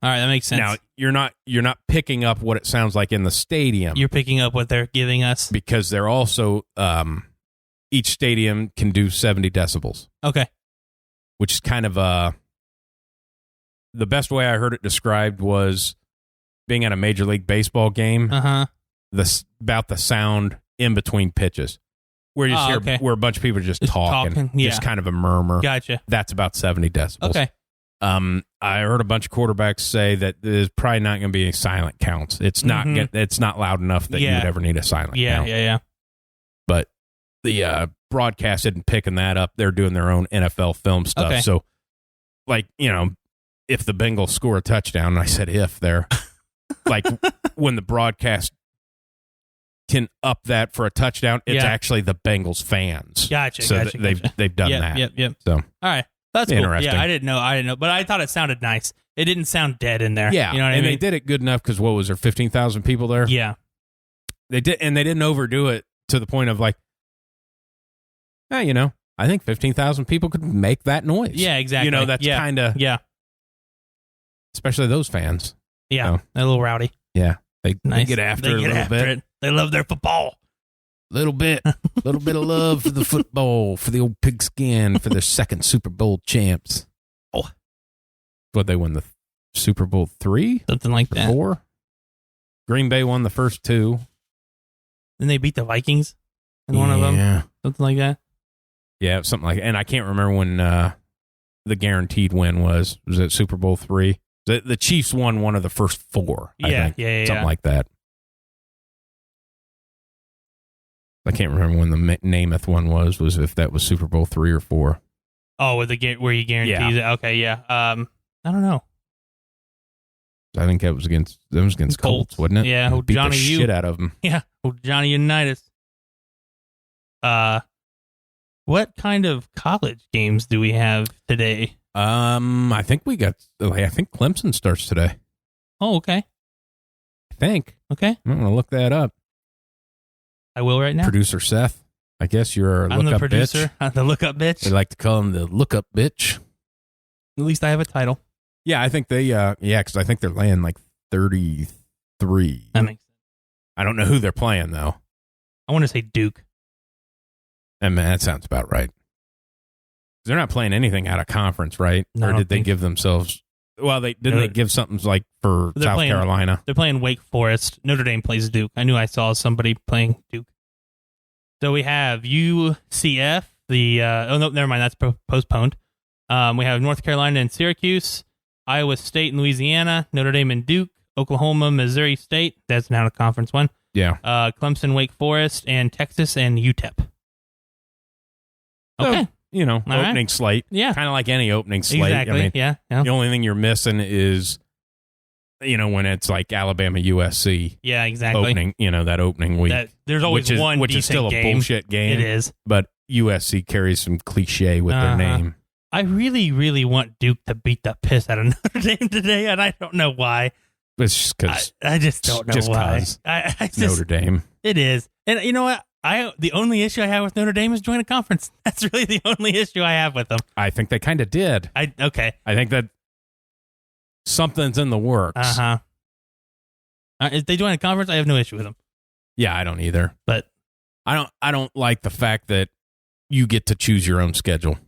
Speaker 2: All right, that makes sense.
Speaker 1: Now, you're not picking up what it sounds like in the stadium.
Speaker 2: You're picking up what they're giving us.
Speaker 1: Because they're also each stadium can do 70 decibels.
Speaker 2: Okay.
Speaker 1: Which is kind of the best way I heard it described was being at a Major League Baseball game. About the sound in between pitches, where you hear where a bunch of people are just talking, just kind of a murmur.
Speaker 2: Gotcha.
Speaker 1: That's about 70 decibels.
Speaker 2: Okay.
Speaker 1: I heard a bunch of quarterbacks say that there's probably not going to be any silent counts. It's not it's not loud enough that you would ever need a silent count.
Speaker 2: Yeah.
Speaker 1: But the broadcast isn't picking that up. They're doing their own NFL film stuff.
Speaker 2: Okay.
Speaker 1: So, like, if the Bengals score a touchdown, and I said if there, like when the broadcast can up that for a touchdown, it's actually the Bengals fans.
Speaker 2: Gotcha.
Speaker 1: So
Speaker 2: gotcha.
Speaker 1: they've done that.
Speaker 2: Yep.
Speaker 1: So
Speaker 2: all right, that's cool.
Speaker 1: interesting.
Speaker 2: Yeah, I didn't know, but I thought it sounded nice. It didn't sound dead in there.
Speaker 1: Yeah,
Speaker 2: you know what I mean?
Speaker 1: They did it good enough because what was there, 15,000 people there?
Speaker 2: Yeah,
Speaker 1: they did, and they didn't overdo it to the point of like, I think 15,000 people could make that noise.
Speaker 2: Yeah, exactly.
Speaker 1: That's kind of especially those fans.
Speaker 2: Yeah, they're a little rowdy.
Speaker 1: Yeah, they get after it a little bit.
Speaker 2: They love their football.
Speaker 1: Little bit of love for the football, for the old pigskin, for their second Super Bowl champs. Oh, what, they won the Super Bowl 3,
Speaker 2: something like that.
Speaker 1: 4. Green Bay won the first 2.
Speaker 2: Then they beat the Vikings in one of them. Something like that.
Speaker 1: Yeah, something like that. And I can't remember when the guaranteed win was. Was it Super Bowl 3? The Chiefs won one of the first 4. I think. Something like that. I can't remember when the Namath one was if that was Super Bowl 3 or 4.
Speaker 2: Oh, with where you guarantee it? Okay, yeah. I don't know.
Speaker 1: I think that was against Colts, wasn't it?
Speaker 2: Yeah,
Speaker 1: beat
Speaker 2: Johnny
Speaker 1: the shit out of them.
Speaker 2: Yeah, Johnny Unitas. What kind of college games do we have today?
Speaker 1: I think Clemson starts today.
Speaker 2: Oh, okay.
Speaker 1: I think.
Speaker 2: Okay.
Speaker 1: I'm going to look that up.
Speaker 2: I will right now.
Speaker 1: Producer Seth, I guess you're a
Speaker 2: I'm
Speaker 1: look-up
Speaker 2: the producer.
Speaker 1: bitch.
Speaker 2: I'm the look-up bitch.
Speaker 1: They like to call him the look-up bitch.
Speaker 2: At least I have a title.
Speaker 1: Yeah, I think they, because I think they're laying like 33.
Speaker 2: That makes sense.
Speaker 1: I don't know who they're playing, though.
Speaker 2: I want to say Duke.
Speaker 1: And man, that sounds about right. They're not playing anything out of conference, right?
Speaker 2: No,
Speaker 1: or did they give themselves... Well, they give something like for South Carolina.
Speaker 2: They're playing Wake Forest. Notre Dame plays Duke. I knew I saw somebody playing Duke. So we have UCF. Never mind. That's postponed. We have North Carolina and Syracuse, Iowa State and Louisiana, Notre Dame and Duke, Oklahoma, Missouri State. That's now a conference one.
Speaker 1: Yeah.
Speaker 2: Clemson, Wake Forest, and Texas and UTEP. Okay.
Speaker 1: So, opening slate.
Speaker 2: Yeah.
Speaker 1: Kind of like any opening slate.
Speaker 2: Exactly.
Speaker 1: I mean,
Speaker 2: yeah.
Speaker 1: The only thing you're missing is, when it's like Alabama USC.
Speaker 2: Yeah, exactly.
Speaker 1: Opening, that opening week.
Speaker 2: There's always one
Speaker 1: which is still
Speaker 2: game.
Speaker 1: A bullshit game.
Speaker 2: It is.
Speaker 1: But USC carries some cliche with their name.
Speaker 2: I really, really want Duke to beat the piss out of Notre Dame today, and I don't know why.
Speaker 1: It's just because.
Speaker 2: I just don't know why.
Speaker 1: Notre Dame.
Speaker 2: It is. And you know what? The only issue I have with Notre Dame is join a conference. That's really the only issue I have with them.
Speaker 1: I think they kind of did.
Speaker 2: Okay.
Speaker 1: I think that something's in the works.
Speaker 2: If they join a conference, I have no issue with them.
Speaker 1: Yeah, I don't either.
Speaker 2: But
Speaker 1: I don't like the fact that you get to choose your own schedule.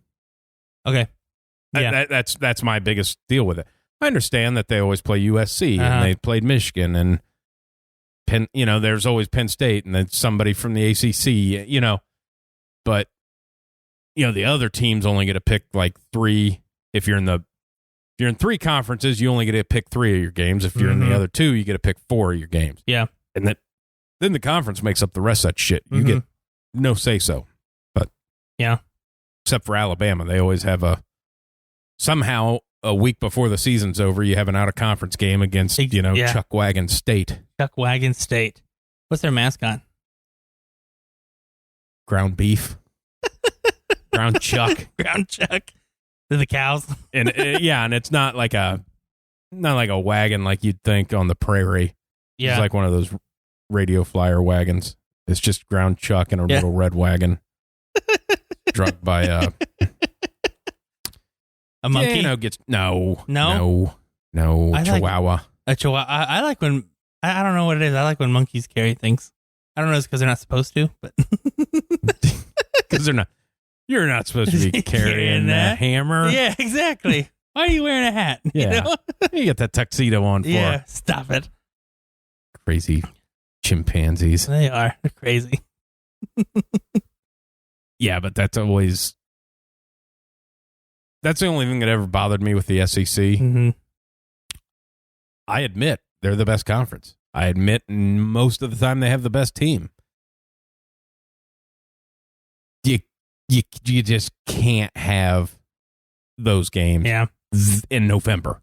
Speaker 2: Okay. Yeah.
Speaker 1: That's my biggest deal with it. I understand that they always play USC and they played Michigan, and Penn, there's always Penn State and then somebody from the ACC, but the other teams only get to pick like 3. If you're in 3 conferences, you only get to pick 3 of your games. If you're in the other 2, you get to pick 4 of your games.
Speaker 2: Yeah.
Speaker 1: And then the conference makes up the rest of that shit. You get no say so. But
Speaker 2: yeah.
Speaker 1: Except for Alabama, they always have somehow a week before the season's over, you have an out of conference game against, Chuckwagon State.
Speaker 2: Chuckwagon State. What's their mascot?
Speaker 1: Ground beef. Ground chuck.
Speaker 2: Ground chuck. They're the cows.
Speaker 1: And and it's not like a wagon like you'd think on the prairie.
Speaker 2: Yeah.
Speaker 1: It's like one of those radio flyer wagons. It's just ground chuck in a little red wagon. Drunk by
Speaker 2: a monkey.
Speaker 1: Gets no Chihuahua.
Speaker 2: A Chihuahua. I like when I don't know what it is. I like when monkeys carry things. I don't know. It's because they're not supposed to, but
Speaker 1: because they're not. You're not supposed to be carrying a hammer.
Speaker 2: Yeah, exactly. Why are you wearing a hat?
Speaker 1: Yeah, you get that tuxedo on for.
Speaker 2: Yeah, stop it.
Speaker 1: Crazy chimpanzees.
Speaker 2: They are. They're crazy.
Speaker 1: Yeah, but that's the only thing that ever bothered me with the SEC.
Speaker 2: Mm-hmm.
Speaker 1: I admit they're the best conference. I admit most of the time they have the best team. You just can't have those games in November.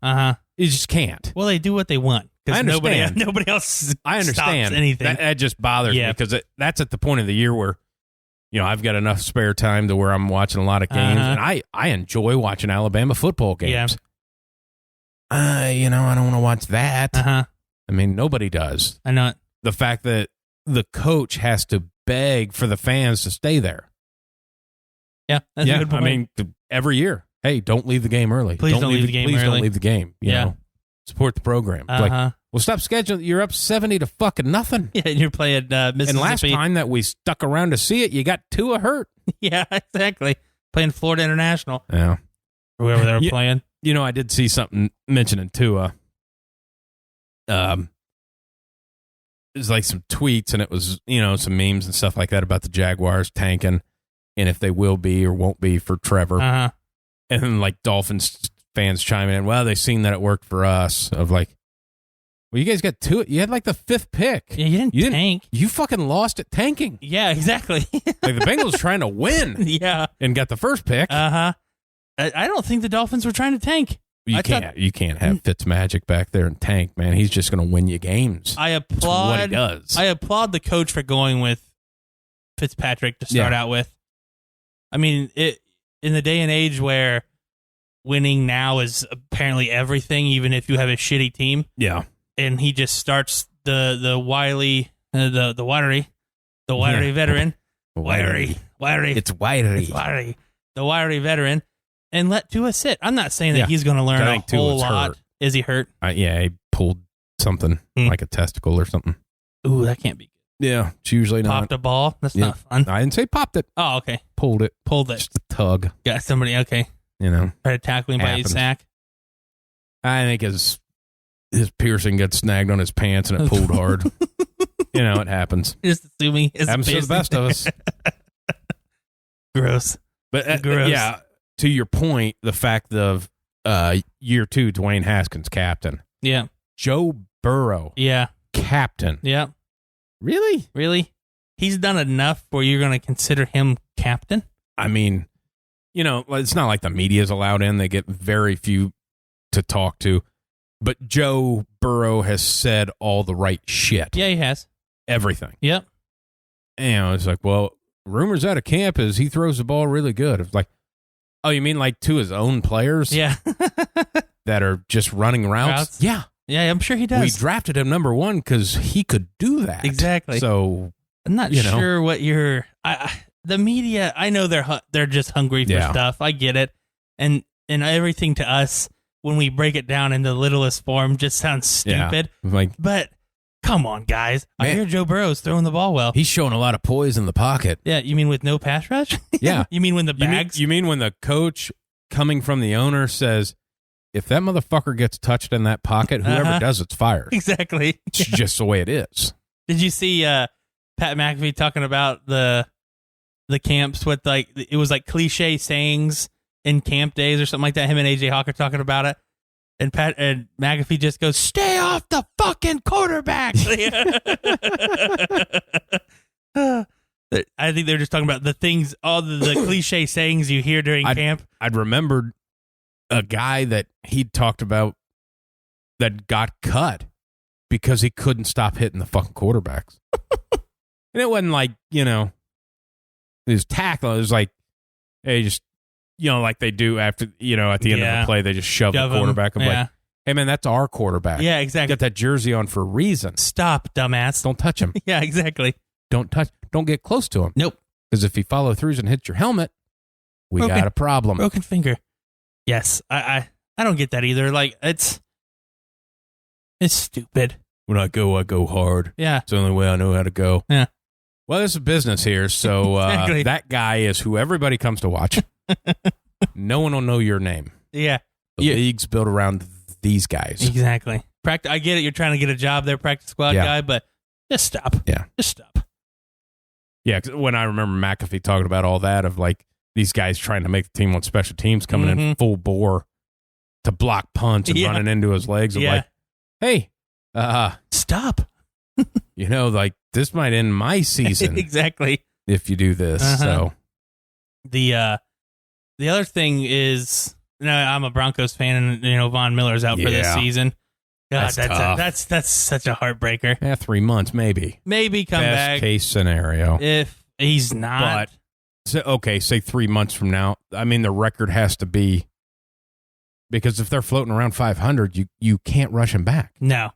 Speaker 1: You just can't.
Speaker 2: Well, they do what they want.
Speaker 1: I understand.
Speaker 2: Nobody else
Speaker 1: I understand.
Speaker 2: stops anything.
Speaker 1: That just bothers me because that's at the point of the year where I've got enough spare time to where I'm watching a lot of games, and I enjoy watching Alabama football games.
Speaker 2: Yeah.
Speaker 1: I don't want to watch that.
Speaker 2: I
Speaker 1: mean, nobody does.
Speaker 2: I know it.
Speaker 1: The fact that the coach has to beg for the fans to stay there.
Speaker 2: Yeah, that's a good point.
Speaker 1: I mean, every year, hey, don't leave the game early.
Speaker 2: Please don't leave the game
Speaker 1: Please
Speaker 2: early.
Speaker 1: don't leave the game. You know, support the program. Like, well, stop scheduling. You're up 70 to fucking nothing.
Speaker 2: Yeah, and you're playing Mississippi.
Speaker 1: And last time that we stuck around to see it, you got Tua hurt.
Speaker 2: Yeah, exactly. Playing Florida International.
Speaker 1: Yeah.
Speaker 2: Whoever they were playing.
Speaker 1: I did see something mentioning Tua. It was like some tweets, and it was, some memes and stuff like that about the Jaguars tanking and if they will be or won't be for Trevor. And then, like, Dolphins fans chiming in, well, they seen that it worked for us. Of like, well, you guys got Tua. You had like the 5th pick.
Speaker 2: Yeah, you didn't tank.
Speaker 1: You fucking lost at tanking.
Speaker 2: Yeah, exactly.
Speaker 1: Like, the Bengals trying to win.
Speaker 2: Yeah.
Speaker 1: And got the first pick.
Speaker 2: I don't think the Dolphins were trying to tank.
Speaker 1: You can't have Fitzmagic back there and tank, man. He's just going to win you games.
Speaker 2: I applaud
Speaker 1: what he does.
Speaker 2: I applaud the coach for going with Fitzpatrick to start out with. I mean, in the day and age where winning now is apparently everything, even if you have a shitty team.
Speaker 1: Yeah.
Speaker 2: And he just starts the wily veteran. Wiry.
Speaker 1: It's wiry.
Speaker 2: The wiry veteran. And let Tua sit. I'm not saying that he's going to learn a whole lot. Hurt. Is he hurt?
Speaker 1: He pulled something like a testicle or something.
Speaker 2: Ooh, that can't be good.
Speaker 1: Yeah, it's usually not.
Speaker 2: Popped a ball? That's not fun.
Speaker 1: I didn't say popped it.
Speaker 2: Oh, okay.
Speaker 1: Pulled it.
Speaker 2: Just
Speaker 1: a tug.
Speaker 2: Got somebody, okay. Try to tackle him by his sack.
Speaker 1: I think his piercing got snagged on his pants and it pulled hard. It happens.
Speaker 2: Just assuming it's
Speaker 1: happens to the best of us.
Speaker 2: Gross.
Speaker 1: But to your point, the fact of year 2, Dwayne Haskins captain.
Speaker 2: Yeah.
Speaker 1: Joe Burrow.
Speaker 2: Yeah.
Speaker 1: Captain.
Speaker 2: Yeah.
Speaker 1: Really?
Speaker 2: He's done enough where you're going to consider him captain?
Speaker 1: I mean, it's not like the media's allowed in. They get very few to talk to. But Joe Burrow has said all the right shit.
Speaker 2: Yeah, he has.
Speaker 1: Everything.
Speaker 2: Yep.
Speaker 1: It's like, well, rumors out of camp is he throws the ball really good. It's like, oh, you mean like to his own players?
Speaker 2: Yeah.
Speaker 1: That are just running routes? Yeah.
Speaker 2: Yeah, I'm sure he does.
Speaker 1: We drafted him number 1 because he could do that.
Speaker 2: Exactly.
Speaker 1: So
Speaker 2: I'm not sure what you're. The media. I know they're just hungry for stuff. I get it, and everything to us when we break it down in the littlest form just sounds stupid.
Speaker 1: Yeah.
Speaker 2: But come on, guys. Man, I hear Joe Burrow's throwing the ball well.
Speaker 1: He's showing a lot of poise in the pocket.
Speaker 2: Yeah, you mean with no pass rush?
Speaker 1: Yeah.
Speaker 2: You mean when the bags?
Speaker 1: You mean when the coach coming from the owner says, if that motherfucker gets touched in that pocket, whoever does it's fired.
Speaker 2: Exactly.
Speaker 1: It's just the way it is.
Speaker 2: Did you see Pat McAfee talking about the camps with like it was like cliche sayings in camp days or something like that? Him and AJ Hawk are talking about it, and McAfee just goes, "Stay off the fucking quarterback." I think they're just talking about the things, all the cliche sayings you hear during camp.
Speaker 1: I'd remembered a guy that he talked about that got cut because he couldn't stop hitting the fucking quarterbacks. And it wasn't like, his tackle. It was like, hey, just, like they do after, at the end of the play, they just shove the quarterback. I'm like, hey, man, that's our quarterback.
Speaker 2: Yeah, exactly.
Speaker 1: Got that jersey on for a reason.
Speaker 2: Stop, dumbass.
Speaker 1: Don't touch him.
Speaker 2: Yeah, exactly.
Speaker 1: Don't get close to him.
Speaker 2: Nope.
Speaker 1: Because if he follow throughs and hits your helmet, we got a problem.
Speaker 2: Broken finger. Yes, I don't get that either. Like it's stupid.
Speaker 1: When I go hard.
Speaker 2: Yeah,
Speaker 1: it's the only way I know how to go.
Speaker 2: Yeah.
Speaker 1: Well, this is business here, so
Speaker 2: Exactly.
Speaker 1: That guy is who everybody comes to watch. No one will know your name.
Speaker 2: Yeah,
Speaker 1: the league's built around these guys.
Speaker 2: Exactly. I get it. You're trying to get a job there, practice squad guy, but just stop.
Speaker 1: Yeah,
Speaker 2: just stop.
Speaker 1: Yeah, 'cause when I remember McAfee talking about all that of like these guys trying to make the team on special teams coming in full bore to block punts and running into his legs. I'm like, hey,
Speaker 2: stop.
Speaker 1: Like this might end my season.
Speaker 2: Exactly.
Speaker 1: If you do this. So
Speaker 2: the other thing is, I'm a Broncos fan, and Von Miller's out for this season. God, that's such a heartbreaker.
Speaker 1: Yeah, 3 months maybe.
Speaker 2: Maybe come
Speaker 1: Best
Speaker 2: back.
Speaker 1: Best case scenario.
Speaker 2: If he's not.
Speaker 1: But say 3 months from now. I mean, the record has to be, because if they're floating around 500, you can't rush him back.
Speaker 2: No.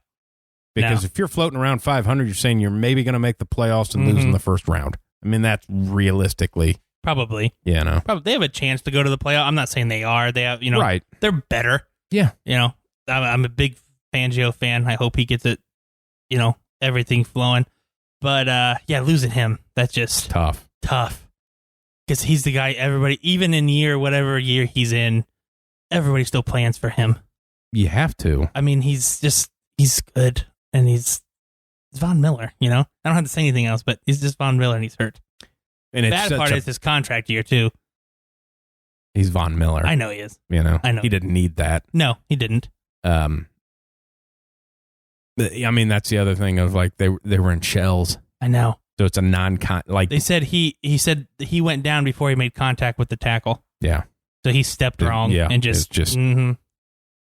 Speaker 1: Because if you're floating around 500, you're saying you're maybe going to make the playoffs and lose in the first round. I mean, that's realistically.
Speaker 2: Probably.
Speaker 1: Yeah,
Speaker 2: Probably. They have a chance to go to the playoff. I'm not saying they are. They have,
Speaker 1: right.
Speaker 2: They're better.
Speaker 1: Yeah.
Speaker 2: I'm a big Fangio fan. I hope he gets it, everything flowing. But, losing him, that's just
Speaker 1: tough.
Speaker 2: Because he's the guy everybody, even in whatever year he's in, everybody still plans for him.
Speaker 1: You have to.
Speaker 2: I mean, he's good, and he's Von Miller, I don't have to say anything else, but he's just Von Miller, and he's hurt.
Speaker 1: And
Speaker 2: the bad part is his contract year, too.
Speaker 1: He's Von Miller.
Speaker 2: I know he is.
Speaker 1: I know. He didn't need that.
Speaker 2: No, he didn't.
Speaker 1: I mean, that's the other thing of like they were in shells.
Speaker 2: I know.
Speaker 1: So it's a non-con, like
Speaker 2: they said he said he went down before he made contact with the tackle.
Speaker 1: Yeah.
Speaker 2: So he stepped wrong and just and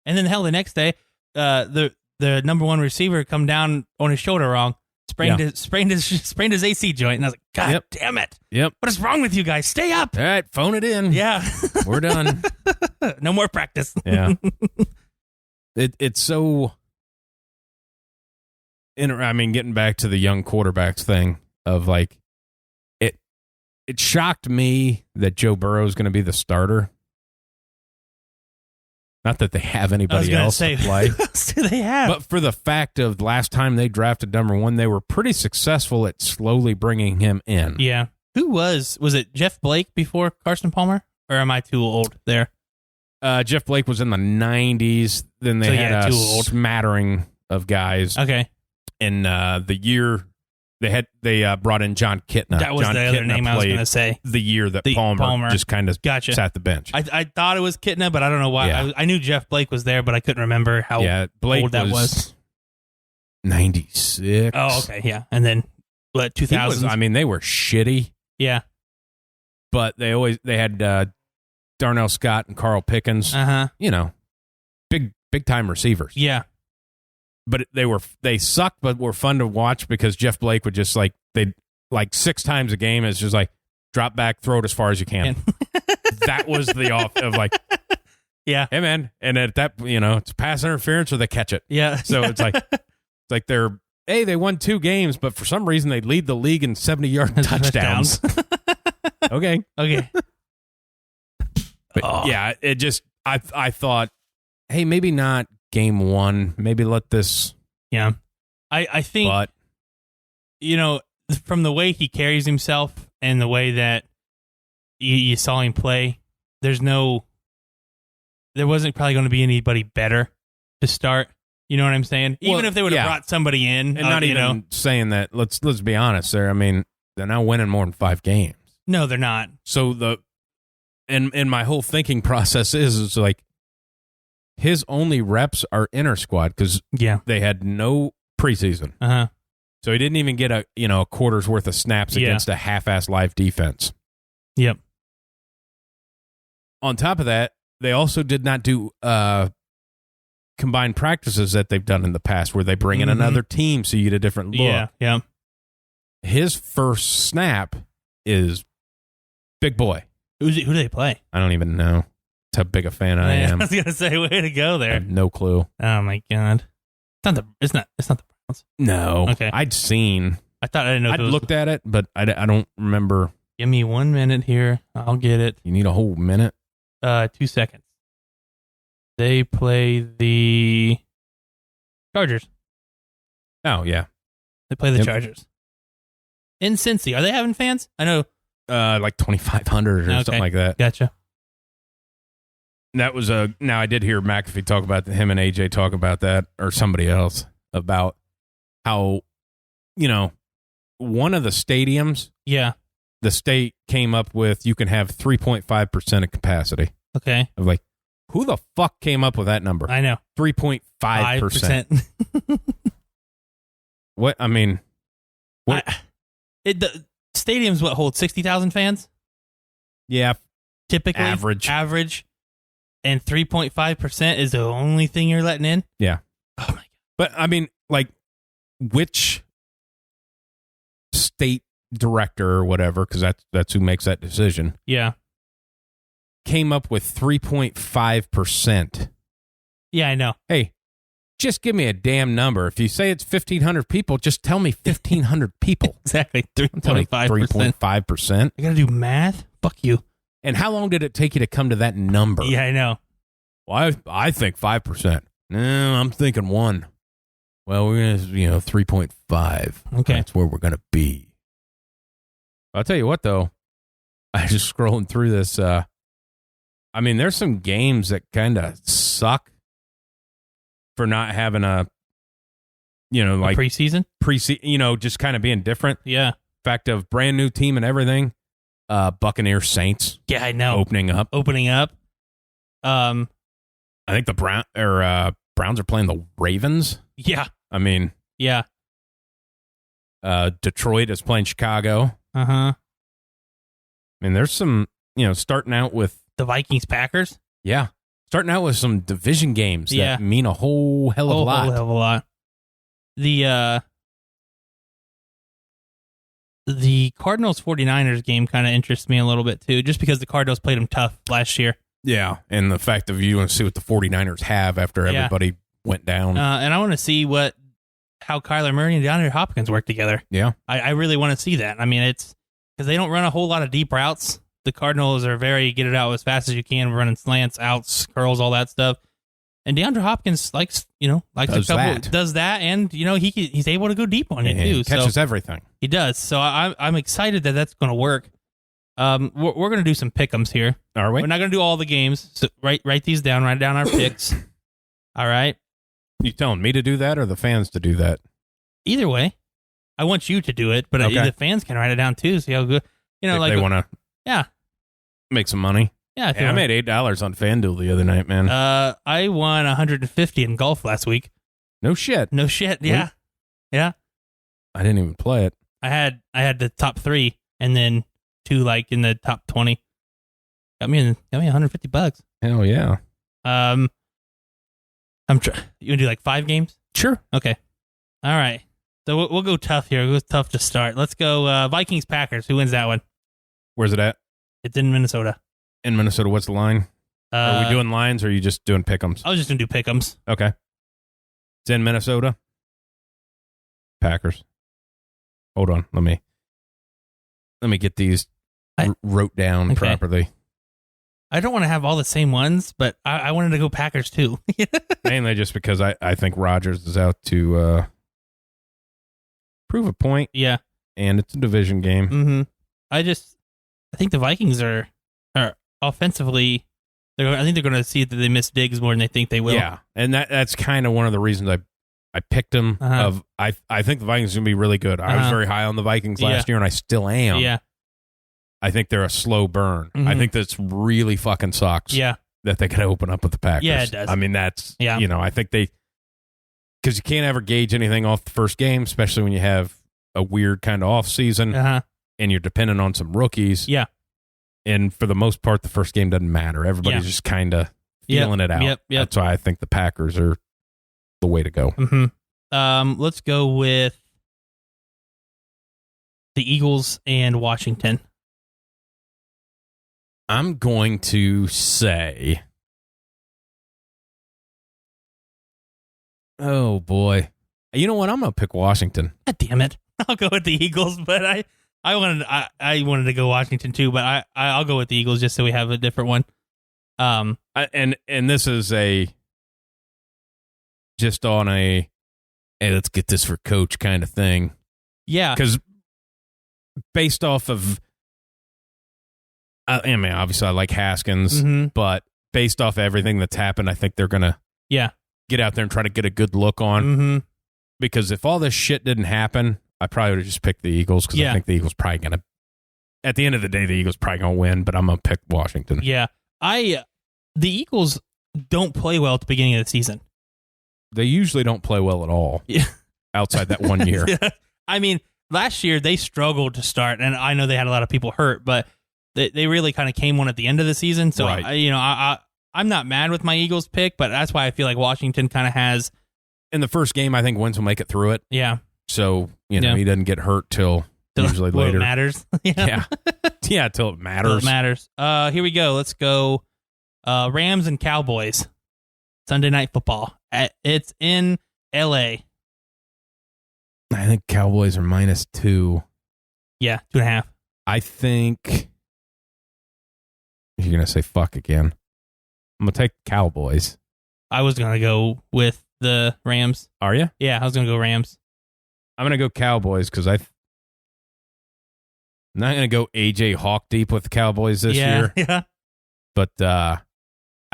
Speaker 2: then the next day, the number one receiver come down on his shoulder wrong, sprained his AC joint, and I was like, God damn it!
Speaker 1: Yep.
Speaker 2: What is wrong with you guys? Stay up.
Speaker 1: All right, phone it in.
Speaker 2: Yeah,
Speaker 1: we're done.
Speaker 2: No more practice.
Speaker 1: Yeah. It's so. I mean, getting back to the young quarterbacks thing of like, it shocked me that Joe Burrow is going to be the starter. Not that they have anybody else to play.
Speaker 2: Who else do they have?
Speaker 1: But for the fact of last time they drafted number one, they were pretty successful at slowly bringing him in.
Speaker 2: Yeah. Who was it Jeff Blake before Carson Palmer? Or am I too old there?
Speaker 1: Jeff Blake was in the 90s. Then they had a smattering of guys.
Speaker 2: Okay.
Speaker 1: And the year they brought in John Kitna.
Speaker 2: That was
Speaker 1: John
Speaker 2: the
Speaker 1: Kitna
Speaker 2: other name I was going to say.
Speaker 1: The year that Palmer just kind of sat the bench.
Speaker 2: I thought it was Kitna, but I don't know why.
Speaker 1: Yeah.
Speaker 2: I knew Jeff Blake was there, but I couldn't remember how
Speaker 1: Blake
Speaker 2: old that was.
Speaker 1: 96.
Speaker 2: Oh, okay, yeah. And then, 2000s?
Speaker 1: I mean, they were shitty.
Speaker 2: Yeah.
Speaker 1: But they had Darnell Scott and Carl Pickens. Big time receivers.
Speaker 2: Yeah.
Speaker 1: But they sucked, but were fun to watch because Jeff Blake would just they'd 6 times a game. It's just like drop back, throw it as far as you can. That was the off of
Speaker 2: yeah,
Speaker 1: hey man, and at that it's pass interference or they catch it.
Speaker 2: Yeah,
Speaker 1: so it's like they won 2 games, but for some reason they lead the league in 70-yard touchdowns. Okay. But yeah, it just I thought, hey, maybe not game 1. Maybe let this.
Speaker 2: Yeah, I think.
Speaker 1: But
Speaker 2: from the way he carries himself and the way that you saw him play, there wasn't probably going to be anybody better to start. You know what I'm saying? Even if they would have brought somebody in.
Speaker 1: And not even saying that, let's be honest there. I mean, they're not winning more than 5 games.
Speaker 2: No, they're not.
Speaker 1: So and my whole thinking process is like his only reps are inter squad because they had no preseason.
Speaker 2: Uh-huh.
Speaker 1: So he didn't even get a quarter's worth of snaps against a half-ass live defense.
Speaker 2: Yep.
Speaker 1: On top of that, they also did not do combined practices that they've done in the past where they bring in another team so you get a different look.
Speaker 2: Yeah.
Speaker 1: His first snap is big boy.
Speaker 2: Who do they play?
Speaker 1: I don't even know. That's how big a fan I am.
Speaker 2: I was going to say, way to go there.
Speaker 1: I have no clue.
Speaker 2: Oh, my God. It's not the Browns.
Speaker 1: No.
Speaker 2: Okay.
Speaker 1: I didn't know.
Speaker 2: I'd
Speaker 1: looked at it, but I don't remember.
Speaker 2: Give me 1 minute here. I'll get it.
Speaker 1: You need a whole minute?
Speaker 2: 2 seconds. They play the Chargers.
Speaker 1: Oh, yeah.
Speaker 2: They play the Chargers. In Cincy. Are they having fans? I know.
Speaker 1: Like 2,500 or something like that.
Speaker 2: Gotcha.
Speaker 1: That was now I did hear McAfee talk about him and AJ talk about that, or somebody else, about how, one of the stadiums, the state came up with you can have 3.5% of capacity.
Speaker 2: Okay.
Speaker 1: I'm like, who the fuck came up with that number?
Speaker 2: I know.
Speaker 1: 3.5%. What? I mean, what?
Speaker 2: The stadium's what holds 60,000 fans?
Speaker 1: Yeah.
Speaker 2: Typically. Average. And 3.5% is the only thing you're letting in?
Speaker 1: Yeah.
Speaker 2: Oh, my God.
Speaker 1: But, I mean, like, which state director or whatever, because that's who makes that decision.
Speaker 2: Yeah.
Speaker 1: Came up with 3.5%.
Speaker 2: Yeah, I know.
Speaker 1: Hey, just give me a damn number. If you say it's 1,500 people, just tell me 1,500 people.
Speaker 2: Exactly. 3.5%.
Speaker 1: 3.5%.
Speaker 2: I got to do math? Fuck you.
Speaker 1: And how long did it take you to come to that number?
Speaker 2: Yeah, I know.
Speaker 1: Well, I think 5%. No, I'm thinking 1. Well, we're going to, 3.5.
Speaker 2: Okay.
Speaker 1: That's where we're going to be. I'll tell you what, though. I just scrolling through this. I mean, there's some games that kind of suck for not having a, like
Speaker 2: preseason,
Speaker 1: just kind of being different.
Speaker 2: Yeah.
Speaker 1: Fact of brand new team and everything. Buccaneers Saints.
Speaker 2: Yeah, I know.
Speaker 1: Opening up. I think the Browns are playing the Ravens.
Speaker 2: Yeah.
Speaker 1: I mean.
Speaker 2: Yeah.
Speaker 1: Detroit is playing Chicago.
Speaker 2: Uh-huh.
Speaker 1: I mean, there's some, starting out with
Speaker 2: the Vikings Packers.
Speaker 1: Yeah. Starting out with some division games that mean a whole hell of a lot.
Speaker 2: Whole hell of a lot. The Cardinals 49ers game kind of interests me a little bit too, just because the Cardinals played them tough last year.
Speaker 1: Yeah. And the fact of you want to see what the 49ers have after everybody went down.
Speaker 2: And I want to see how Kyler Murray and DeAndre Hopkins work together.
Speaker 1: Yeah.
Speaker 2: I really want to see that. I mean, it's because they don't run a whole lot of deep routes. The Cardinals are very get it out as fast as you can, running slants, outs, curls, all that stuff. And DeAndre Hopkins likes does that, and he's able to go deep on it too.
Speaker 1: He catches everything.
Speaker 2: He does. So I'm excited that that's going to work. We're going to do some pick'ems here.
Speaker 1: Are we?
Speaker 2: We're not going to do all the games. So write these down. Write down our picks. All right.
Speaker 1: You telling me to do that or the fans to do that?
Speaker 2: Either way, I want you to do it, but the fans can write it down too. See how good
Speaker 1: if they want to.
Speaker 2: Yeah.
Speaker 1: Make some money.
Speaker 2: Yeah,
Speaker 1: I made $8 on FanDuel the other night, man.
Speaker 2: I won $150 in golf last week.
Speaker 1: No shit.
Speaker 2: Yeah. Yeah.
Speaker 1: I didn't even play it.
Speaker 2: I had the top 3 and then 2 in the top 20. Got me $150.
Speaker 1: Hell yeah.
Speaker 2: You want to do 5 games?
Speaker 1: Sure.
Speaker 2: Okay. All right. So we'll go tough here. It was tough to start. Let's go Vikings Packers. Who wins that one?
Speaker 1: Where's it at?
Speaker 2: It's in Minnesota.
Speaker 1: In Minnesota, what's the line? Are we doing lines or are you just doing pick'ems?
Speaker 2: I was just going to do pick'ems.
Speaker 1: Okay. It's in Minnesota. Packers. Hold on. Let me get these wrote down properly.
Speaker 2: I don't want to have all the same ones, but I wanted to go Packers too.
Speaker 1: Mainly just because I think Rodgers is out to prove a point.
Speaker 2: Yeah.
Speaker 1: And it's a division game.
Speaker 2: Mm-hmm. I think the Vikings are offensively, I think they're going to see that they miss Diggs more than they think they will.
Speaker 1: Yeah, and that's kind of one of the reasons I picked them. I think the Vikings are going to be really good. I was very high on the Vikings last year, and I still am.
Speaker 2: Yeah.
Speaker 1: I think they're a slow burn. I think that's really fucking sucks.
Speaker 2: Yeah.
Speaker 1: That they can open up with the Packers.
Speaker 2: Yeah, it does.
Speaker 1: I mean, that's, I think because you can't ever gauge anything off the first game, especially when you have a weird kind of off season and you're dependent on some rookies.
Speaker 2: Yeah.
Speaker 1: And for the most part, the first game doesn't matter. Everybody's just kind of feeling it out.
Speaker 2: Yep.
Speaker 1: That's why I think the Packers are the way to go.
Speaker 2: Let's go with the Eagles and Washington.
Speaker 1: I'm going to say, oh boy, you know what? I'm going to pick Washington.
Speaker 2: God damn it! I'll go with the Eagles, but I wanted to go Washington too, but I'll go with the Eagles just so we have a different one.
Speaker 1: And this is just on a hey, let's get this for coach kind of thing.
Speaker 2: Yeah,
Speaker 1: because based off of. I mean, obviously, I like Haskins, but based off everything that's happened, I think they're going to get out there and try to get a good look on. Because if all this shit didn't happen, I probably would have just picked the Eagles because I think the Eagles probably going to, at the end of the day, the Eagles probably going to win, but I'm going to pick Washington.
Speaker 2: Yeah. The Eagles don't play well at the beginning of the season.
Speaker 1: They usually don't play well at all outside that 1 year.
Speaker 2: I mean, last year they struggled to start, and I know they had a lot of people hurt, but they really kind of came on at the end of the season. So, I'm not mad with my Eagles pick, but that's why I feel like Washington kind of has.
Speaker 1: In the first game, I think Wentz will make it through it.
Speaker 2: Yeah.
Speaker 1: So, he doesn't get hurt till usually later.
Speaker 2: It matters.
Speaker 1: Yeah, till it matters.
Speaker 2: Till it matters. Here we go. Let's go Rams and Cowboys. Sunday Night Football. It's in L.A.
Speaker 1: I think Cowboys are -2.
Speaker 2: Yeah, 2.5.
Speaker 1: I think... You're going to say fuck again. I'm going to take Cowboys.
Speaker 2: I was going to go with the Rams.
Speaker 1: Are you?
Speaker 2: Yeah, I was going to go Rams.
Speaker 1: I'm going to go Cowboys because I'm not going to go AJ Hawk deep with the Cowboys this year.
Speaker 2: Yeah.
Speaker 1: But I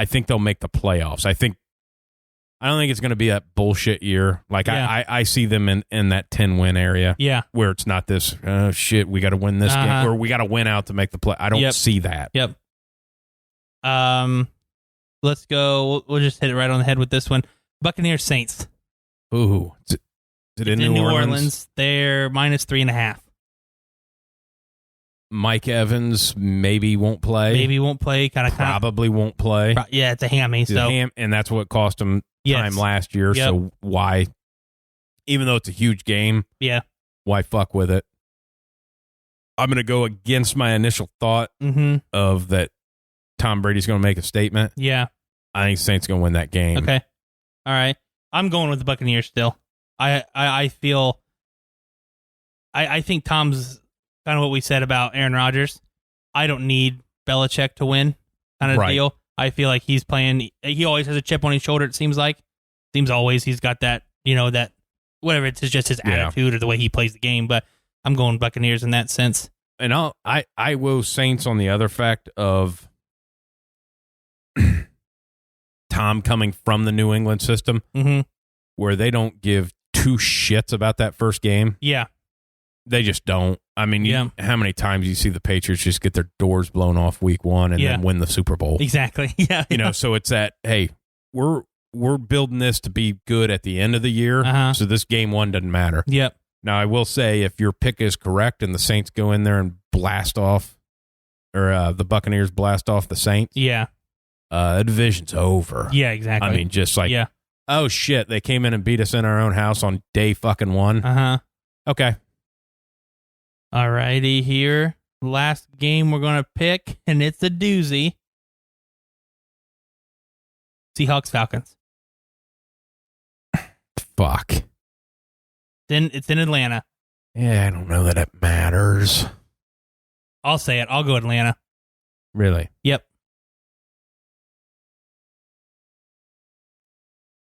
Speaker 1: think they'll make the playoffs. I don't think it's going to be a bullshit year. Like I see them in that 10-win area.
Speaker 2: Yeah.
Speaker 1: Where it's not this, oh shit, we got to win this game or we got to win out to make the play. I don't see that.
Speaker 2: Yep. Let's go. We'll just hit it right on the head with this one. Buccaneers Saints.
Speaker 1: Ooh. Is it in New Orleans?
Speaker 2: They're -3.5.
Speaker 1: Mike Evans maybe won't play.
Speaker 2: Probably
Speaker 1: won't play.
Speaker 2: Yeah, it's a hammy.
Speaker 1: And that's what cost him time last year.
Speaker 2: Yep.
Speaker 1: So why, even though it's a huge game, why fuck with it? I'm going to go against my initial thought of that Tom Brady's going to make a statement.
Speaker 2: Yeah.
Speaker 1: I think Saints going to win that game.
Speaker 2: Okay. All right. I'm going with the Buccaneers still. I feel... I think Tom's kind of what we said about Aaron Rodgers. I don't need Belichick to win kind of deal. I feel like he's playing... He always has a chip on his shoulder, it seems like. Seems always he's got that, that... Whatever, it's just his attitude or the way he plays the game. But I'm going Buccaneers in that sense.
Speaker 1: And I will Saints on the other fact of... Tom coming from the New England system where they don't give two shits about that first game.
Speaker 2: Yeah.
Speaker 1: They just don't. I mean, how many times you see the Patriots just get their doors blown off week one and then win the Super Bowl?
Speaker 2: Exactly. Yeah.
Speaker 1: So it's that, hey, we're building this to be good at the end of the year. So this game one doesn't matter.
Speaker 2: Yep.
Speaker 1: Now, I will say if your pick is correct and the Saints go in there and blast off, or the Buccaneers blast off the Saints.
Speaker 2: Yeah.
Speaker 1: The division's over.
Speaker 2: Yeah, exactly.
Speaker 1: I mean, just like, oh shit, they came in and beat us in our own house on day fucking one. Okay.
Speaker 2: All righty, here. Last game we're going to pick, and it's a doozy. Seahawks, Falcons.
Speaker 1: Fuck.
Speaker 2: It's in Atlanta.
Speaker 1: Yeah, I don't know that it matters.
Speaker 2: I'll say it. I'll go Atlanta.
Speaker 1: Really?
Speaker 2: Yep.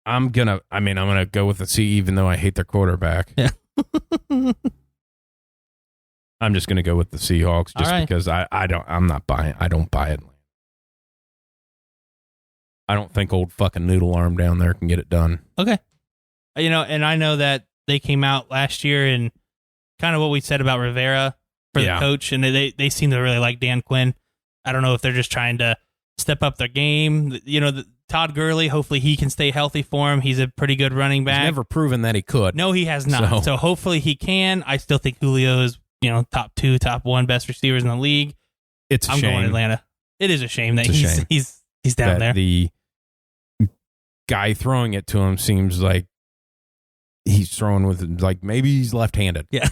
Speaker 1: I'm gonna go with the C, even though I hate their quarterback.
Speaker 2: Yeah.
Speaker 1: I'm just gonna go with the Seahawks just because I don't buy it. I don't think old fucking noodle arm down there can get it done.
Speaker 2: Okay. And I know that they came out last year and kind of what we said about Rivera for the coach, and they seem to really like Dan Quinn. I don't know if they're just trying to step up their game. Todd Gurley, hopefully he can stay healthy for him. He's a pretty good running back.
Speaker 1: He's never proven that he could.
Speaker 2: No, he has not. So hopefully he can. I still think Julio is, top 2, top 1 best receivers in the league.
Speaker 1: It's a shame.
Speaker 2: I'm going Atlanta. It is a shame that he's down there.
Speaker 1: The guy throwing it to him seems like he's throwing with, like, maybe he's left-handed.
Speaker 2: Yeah.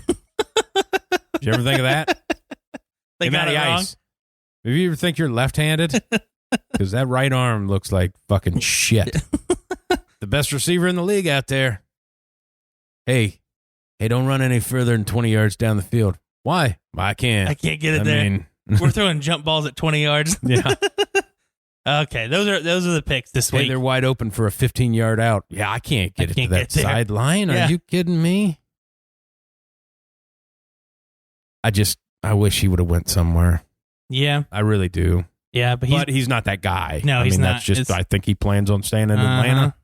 Speaker 1: Did you ever think of that?
Speaker 2: They got it wrong.
Speaker 1: Maybe you ever think you're left-handed? Because that right arm looks like fucking shit. The best receiver in the league out there. Hey, don't run any further than 20 yards down the field. Why? I can't
Speaker 2: get it there. We're throwing jump balls at 20 yards.
Speaker 1: Yeah.
Speaker 2: Okay, those are the picks this week.
Speaker 1: They're wide open for a 15-yard out. Yeah, I can't get it to that sideline.
Speaker 2: Yeah.
Speaker 1: Are you kidding me? I wish he would have went somewhere.
Speaker 2: Yeah.
Speaker 1: I really do.
Speaker 2: Yeah, but
Speaker 1: he's not that guy.
Speaker 2: No, he's not.
Speaker 1: That's just, I think he plans on staying in Atlanta.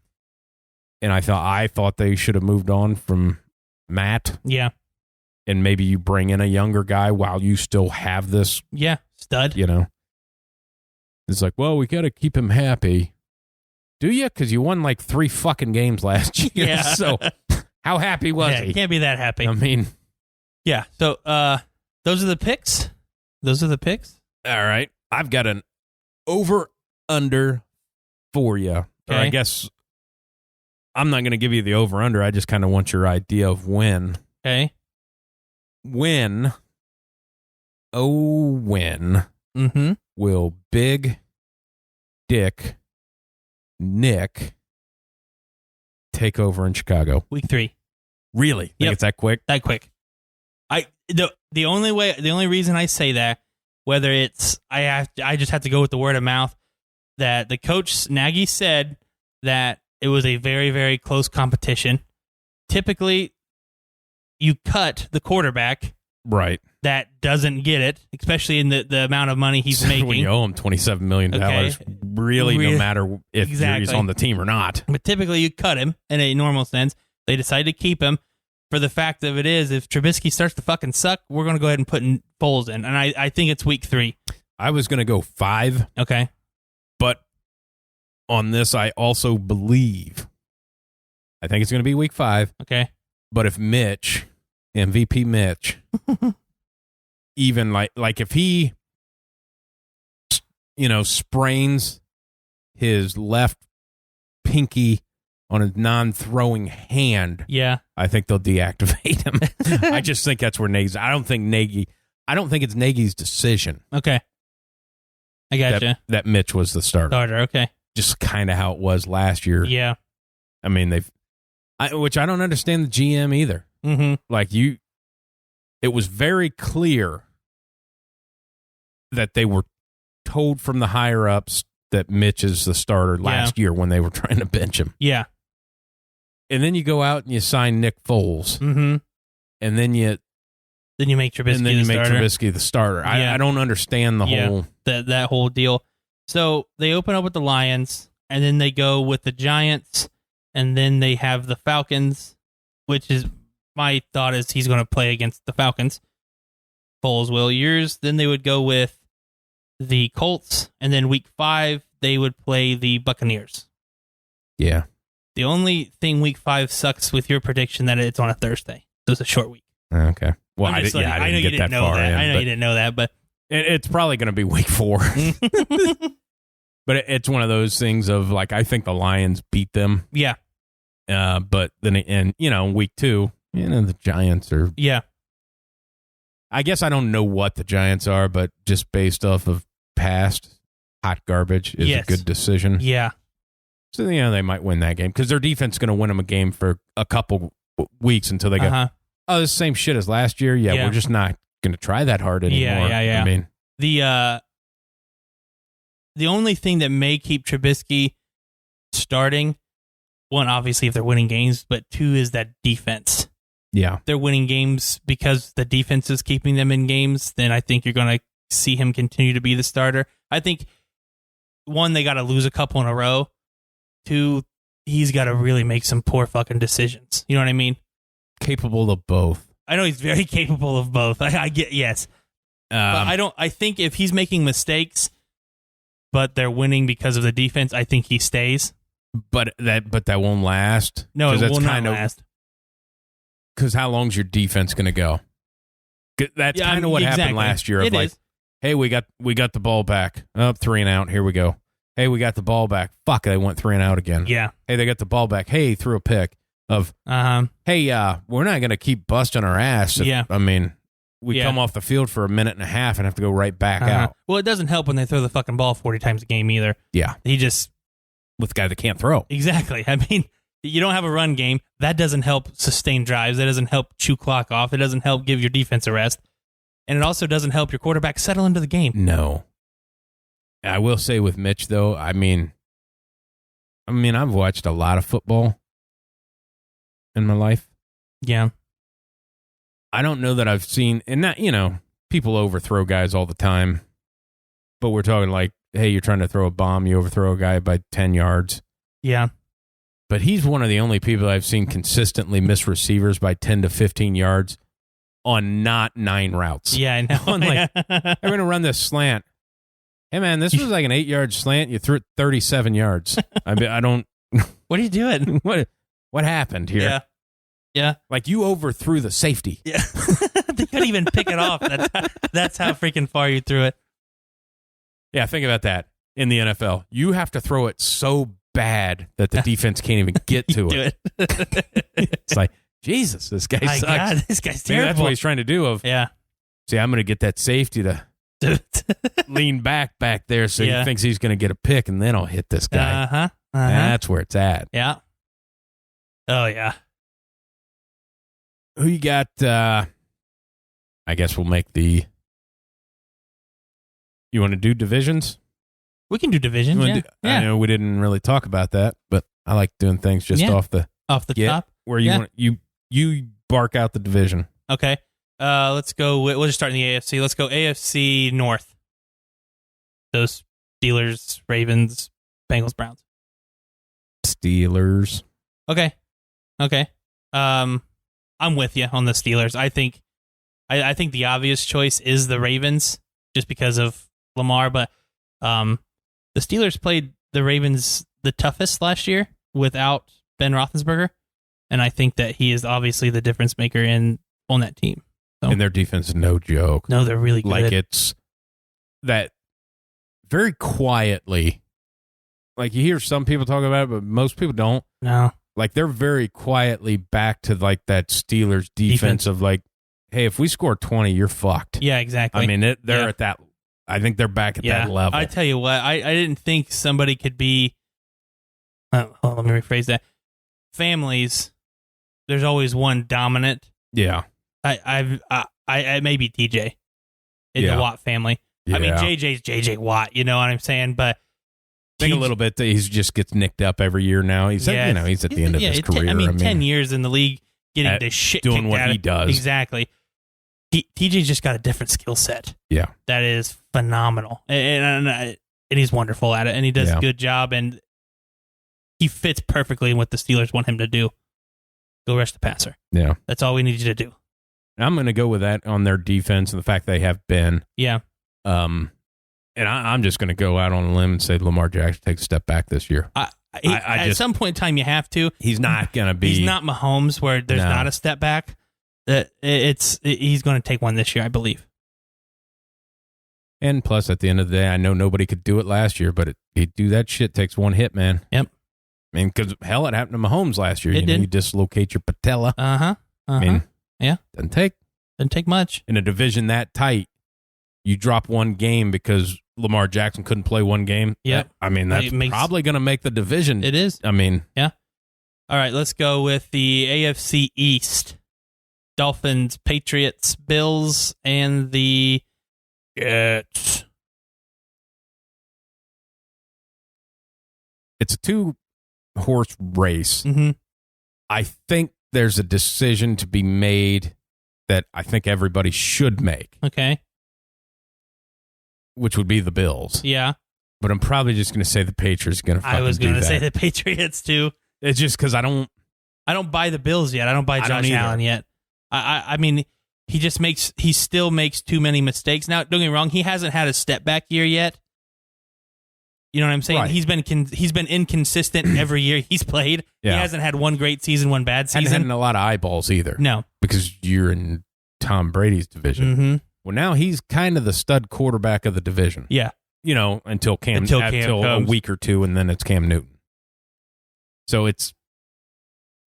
Speaker 1: And I thought they should have moved on from Matt.
Speaker 2: Yeah.
Speaker 1: And maybe you bring in a younger guy while you still have this.
Speaker 2: Yeah, stud.
Speaker 1: It's like, well, we got to keep him happy. Do you? Because you won like 3 fucking games last year.
Speaker 2: Yeah.
Speaker 1: So how happy was he?
Speaker 2: Can't be that happy.
Speaker 1: I mean.
Speaker 2: Yeah. So those are the picks. All
Speaker 1: right. I've got an over-under for you.
Speaker 2: Okay.
Speaker 1: Or I guess I'm not going to give you the over-under. I just kind of want your idea of when.
Speaker 2: Okay.
Speaker 1: When will Big Dick Nick take over in Chicago?
Speaker 2: Week 3.
Speaker 1: Really? Think it's that quick?
Speaker 2: That quick. The only reason I say that, whether it's I just have to go with the word of mouth, that the coach Nagy said that it was a very, very close competition. Typically, you cut the quarterback,
Speaker 1: right?
Speaker 2: That doesn't get it, especially in the amount of money he's making.
Speaker 1: When you owe him $27 million, really, no matter if he's on the team or not.
Speaker 2: But typically, you cut him in a normal sense. They decided to keep him. For the fact of it is, if Trubisky starts to fucking suck, we're going to go ahead and put Foles in. And I think it's week 3.
Speaker 1: I was going to go 5.
Speaker 2: Okay.
Speaker 1: But on this, I also believe, I think it's going to be week 5.
Speaker 2: Okay.
Speaker 1: But if Mitch, MVP Mitch, even like if he, sprains his left pinky on a non-throwing hand, I think they'll deactivate him. I just think that's where Nagy's. I don't think it's Nagy's decision.
Speaker 2: Okay. I gotcha.
Speaker 1: That Mitch was the starter.
Speaker 2: Okay.
Speaker 1: Just kind of how it was last year.
Speaker 2: Yeah.
Speaker 1: I mean, which I don't understand the GM either.
Speaker 2: Mm-hmm.
Speaker 1: It was very clear that they were told from the higher-ups that Mitch is the starter last year when they were trying to bench him.
Speaker 2: Yeah.
Speaker 1: And then you go out and you sign Nick Foles.
Speaker 2: Mm-hmm.
Speaker 1: And then you
Speaker 2: make Trubisky
Speaker 1: the starter.
Speaker 2: Yeah.
Speaker 1: I don't understand the whole...
Speaker 2: that whole deal. So they open up with the Lions, and then they go with the Giants, and then they have the Falcons, which is... My thought is he's going to play against the Falcons. Foles will. Yours, then they would go with the Colts, and then week 5, they would play the Buccaneers.
Speaker 1: Yeah.
Speaker 2: The only thing week 5 sucks with your prediction that it's on a Thursday. So it's a short week.
Speaker 1: Okay. Well, I didn't get that far in.
Speaker 2: I know you didn't know that, but...
Speaker 1: It's probably going to be week 4. But it's one of those things of, I think the Lions beat them.
Speaker 2: Yeah.
Speaker 1: But then, week 2, the Giants are...
Speaker 2: Yeah.
Speaker 1: I guess I don't know what the Giants are, but just based off of past, hot garbage is a good decision.
Speaker 2: Yeah.
Speaker 1: So, they might win that game because their defense is going to win them a game for a couple weeks until they go, oh, the same shit as last year. Yeah, we're just not going to try that hard anymore.
Speaker 2: Yeah.
Speaker 1: I mean,
Speaker 2: the only thing that may keep Trubisky starting, one, obviously, if they're winning games, but 2 is that defense.
Speaker 1: Yeah.
Speaker 2: They're winning games because the defense is keeping them in games, then I think you're going to see him continue to be the starter. I think one, they got to lose a couple in a row. Two, he's got to really make some poor fucking decisions. You know what I mean?
Speaker 1: Capable of both.
Speaker 2: I know he's very capable of both. I get, yes. But I think if he's making mistakes, but they're winning because of the defense, I think he stays.
Speaker 1: But that won't last.
Speaker 2: No, it will not last.
Speaker 1: Because how long's your defense going to go? That's kind of what happened last year. Hey, we got the ball back. Up 3 and out. Here we go. Hey, we got the ball back. Fuck, they went 3 and out again.
Speaker 2: Yeah.
Speaker 1: Hey, they got the ball back. Hey, he threw a pick. Hey, we're not going to keep busting our ass. We come off the field for a minute and a half and have to go right back out.
Speaker 2: Well, it doesn't help when they throw the fucking ball 40 times a game either.
Speaker 1: Yeah.
Speaker 2: He just...
Speaker 1: With a guy that can't throw.
Speaker 2: Exactly. I mean, you don't have a run game. That doesn't help sustain drives. That doesn't help chew clock off. It doesn't help give your defense a rest. And it also doesn't help your quarterback settle into the game.
Speaker 1: No. I will say with Mitch, though, I mean, I've watched a lot of football in my life.
Speaker 2: Yeah.
Speaker 1: I don't know that I've seen, and not, people overthrow guys all the time, but we're talking like, hey, you're trying to throw a bomb, you overthrow a guy by 10 yards.
Speaker 2: Yeah.
Speaker 1: But he's one of the only people I've seen consistently miss receivers by 10 to 15 yards on not 9 routes.
Speaker 2: Yeah, I know.
Speaker 1: I'm like, I'm going to run this slant. Hey, man, this was like an 8-yard slant. You threw it 37 yards. I don't.
Speaker 2: What are you doing?
Speaker 1: What happened here?
Speaker 2: Yeah. Yeah.
Speaker 1: Like you overthrew the safety.
Speaker 2: Yeah. They couldn't even pick it off. That's how freaking far you threw it.
Speaker 1: Yeah, think about that in the NFL. You have to throw it so bad that the defense can't even get to it. It's like, Jesus, this guy sucks.
Speaker 2: God, this guy's terrible.
Speaker 1: Maybe that's what he's trying to do. See, I'm going to get that safety to lean back there so he thinks he's going to get a pick, and then I'll hit this guy. That's where it's at.
Speaker 2: Yeah. Oh, yeah.
Speaker 1: Who you got? I guess we'll make the... You want to do divisions?
Speaker 2: We can do divisions,
Speaker 1: I know we didn't really talk about that, but I like doing things just off the
Speaker 2: top.
Speaker 1: Where you want you bark out the division.
Speaker 2: Okay. Let's go. We'll just start in the AFC. Let's go AFC North. Those Steelers, Ravens, Bengals, Browns.
Speaker 1: Steelers.
Speaker 2: Okay. I'm with you on the Steelers. I think the obvious choice is the Ravens just because of Lamar, but the Steelers played the Ravens the toughest last year without Ben Roethlisberger, and I think that he is obviously the difference maker on that team. So,
Speaker 1: and their defense is no joke.
Speaker 2: No, they're really good.
Speaker 1: Like it's that very quietly. Like you hear some people talk about it, but most people don't.
Speaker 2: No.
Speaker 1: Like they're very quietly back to like that Steelers defense of like, hey, if we score 20, you're fucked.
Speaker 2: Yeah, exactly.
Speaker 1: I mean, they're at that. I think they're back at that level.
Speaker 2: I tell you what, I didn't think somebody could be. Let me rephrase that. Families, there's always one dominant.
Speaker 1: Yeah.
Speaker 2: I maybe TJ in the Watt family. Yeah. I mean, JJ's JJ Watt. You know what I'm saying? But
Speaker 1: I think a little bit that he just gets nicked up every year now. He's he's at the end of his career.
Speaker 2: 10 years in the league, getting the shit
Speaker 1: doing
Speaker 2: kicked
Speaker 1: what
Speaker 2: out
Speaker 1: he
Speaker 2: of,
Speaker 1: does.
Speaker 2: Exactly. TJ's just got a different skill set.
Speaker 1: Yeah,
Speaker 2: that is phenomenal, and he's wonderful at it, and he does a good job, and he fits perfectly in what the Steelers want him to do. Go rush the passer.
Speaker 1: Yeah,
Speaker 2: that's all we need you to do.
Speaker 1: I'm going to go with that on their defense and the fact they have Ben.
Speaker 2: Yeah.
Speaker 1: And I'm just going to go out on a limb and say Lamar Jackson takes a step back this year.
Speaker 2: At some point in time, you have to.
Speaker 1: He's not going to be.
Speaker 2: He's not Mahomes, where there's not a step back. He's going to take one this year, I believe.
Speaker 1: And plus, at the end of the day, I know nobody could do it last year, but he do that shit takes one hit, man.
Speaker 2: Yep.
Speaker 1: I mean, because hell, it happened to Mahomes last year. You dislocate your patella. I mean, doesn't take
Speaker 2: much
Speaker 1: in a division that tight. You drop one game because Lamar Jackson couldn't play one game.
Speaker 2: Yeah,
Speaker 1: I mean that's probably going to make the division.
Speaker 2: It is.
Speaker 1: I mean,
Speaker 2: yeah. All right, let's go with the AFC East: Dolphins, Patriots, Bills, and the Jets.
Speaker 1: It's a 2-horse race.
Speaker 2: Mm-hmm.
Speaker 1: I think there's a decision to be made that I think everybody should make.
Speaker 2: Okay.
Speaker 1: Which would be the Bills.
Speaker 2: Yeah.
Speaker 1: But I'm probably just going to say the Patriots are going to fucking do that.
Speaker 2: I was going to say the Patriots, too.
Speaker 1: It's just because I don't
Speaker 2: buy the Bills yet. I don't buy Josh Allen yet. I mean, he still makes too many mistakes. Now, don't get me wrong, he hasn't had a step back year yet. You know what I'm saying?
Speaker 1: Right.
Speaker 2: He's been inconsistent every year he's played.
Speaker 1: Yeah.
Speaker 2: He hasn't had one great season, one bad season.
Speaker 1: Hasn't had a lot of eyeballs either.
Speaker 2: No.
Speaker 1: Because you're in Tom Brady's division.
Speaker 2: Mm-hmm.
Speaker 1: Well, now he's kind of the stud quarterback of the division.
Speaker 2: Yeah.
Speaker 1: You know, until
Speaker 2: Cam
Speaker 1: a week or two, and then it's Cam Newton. So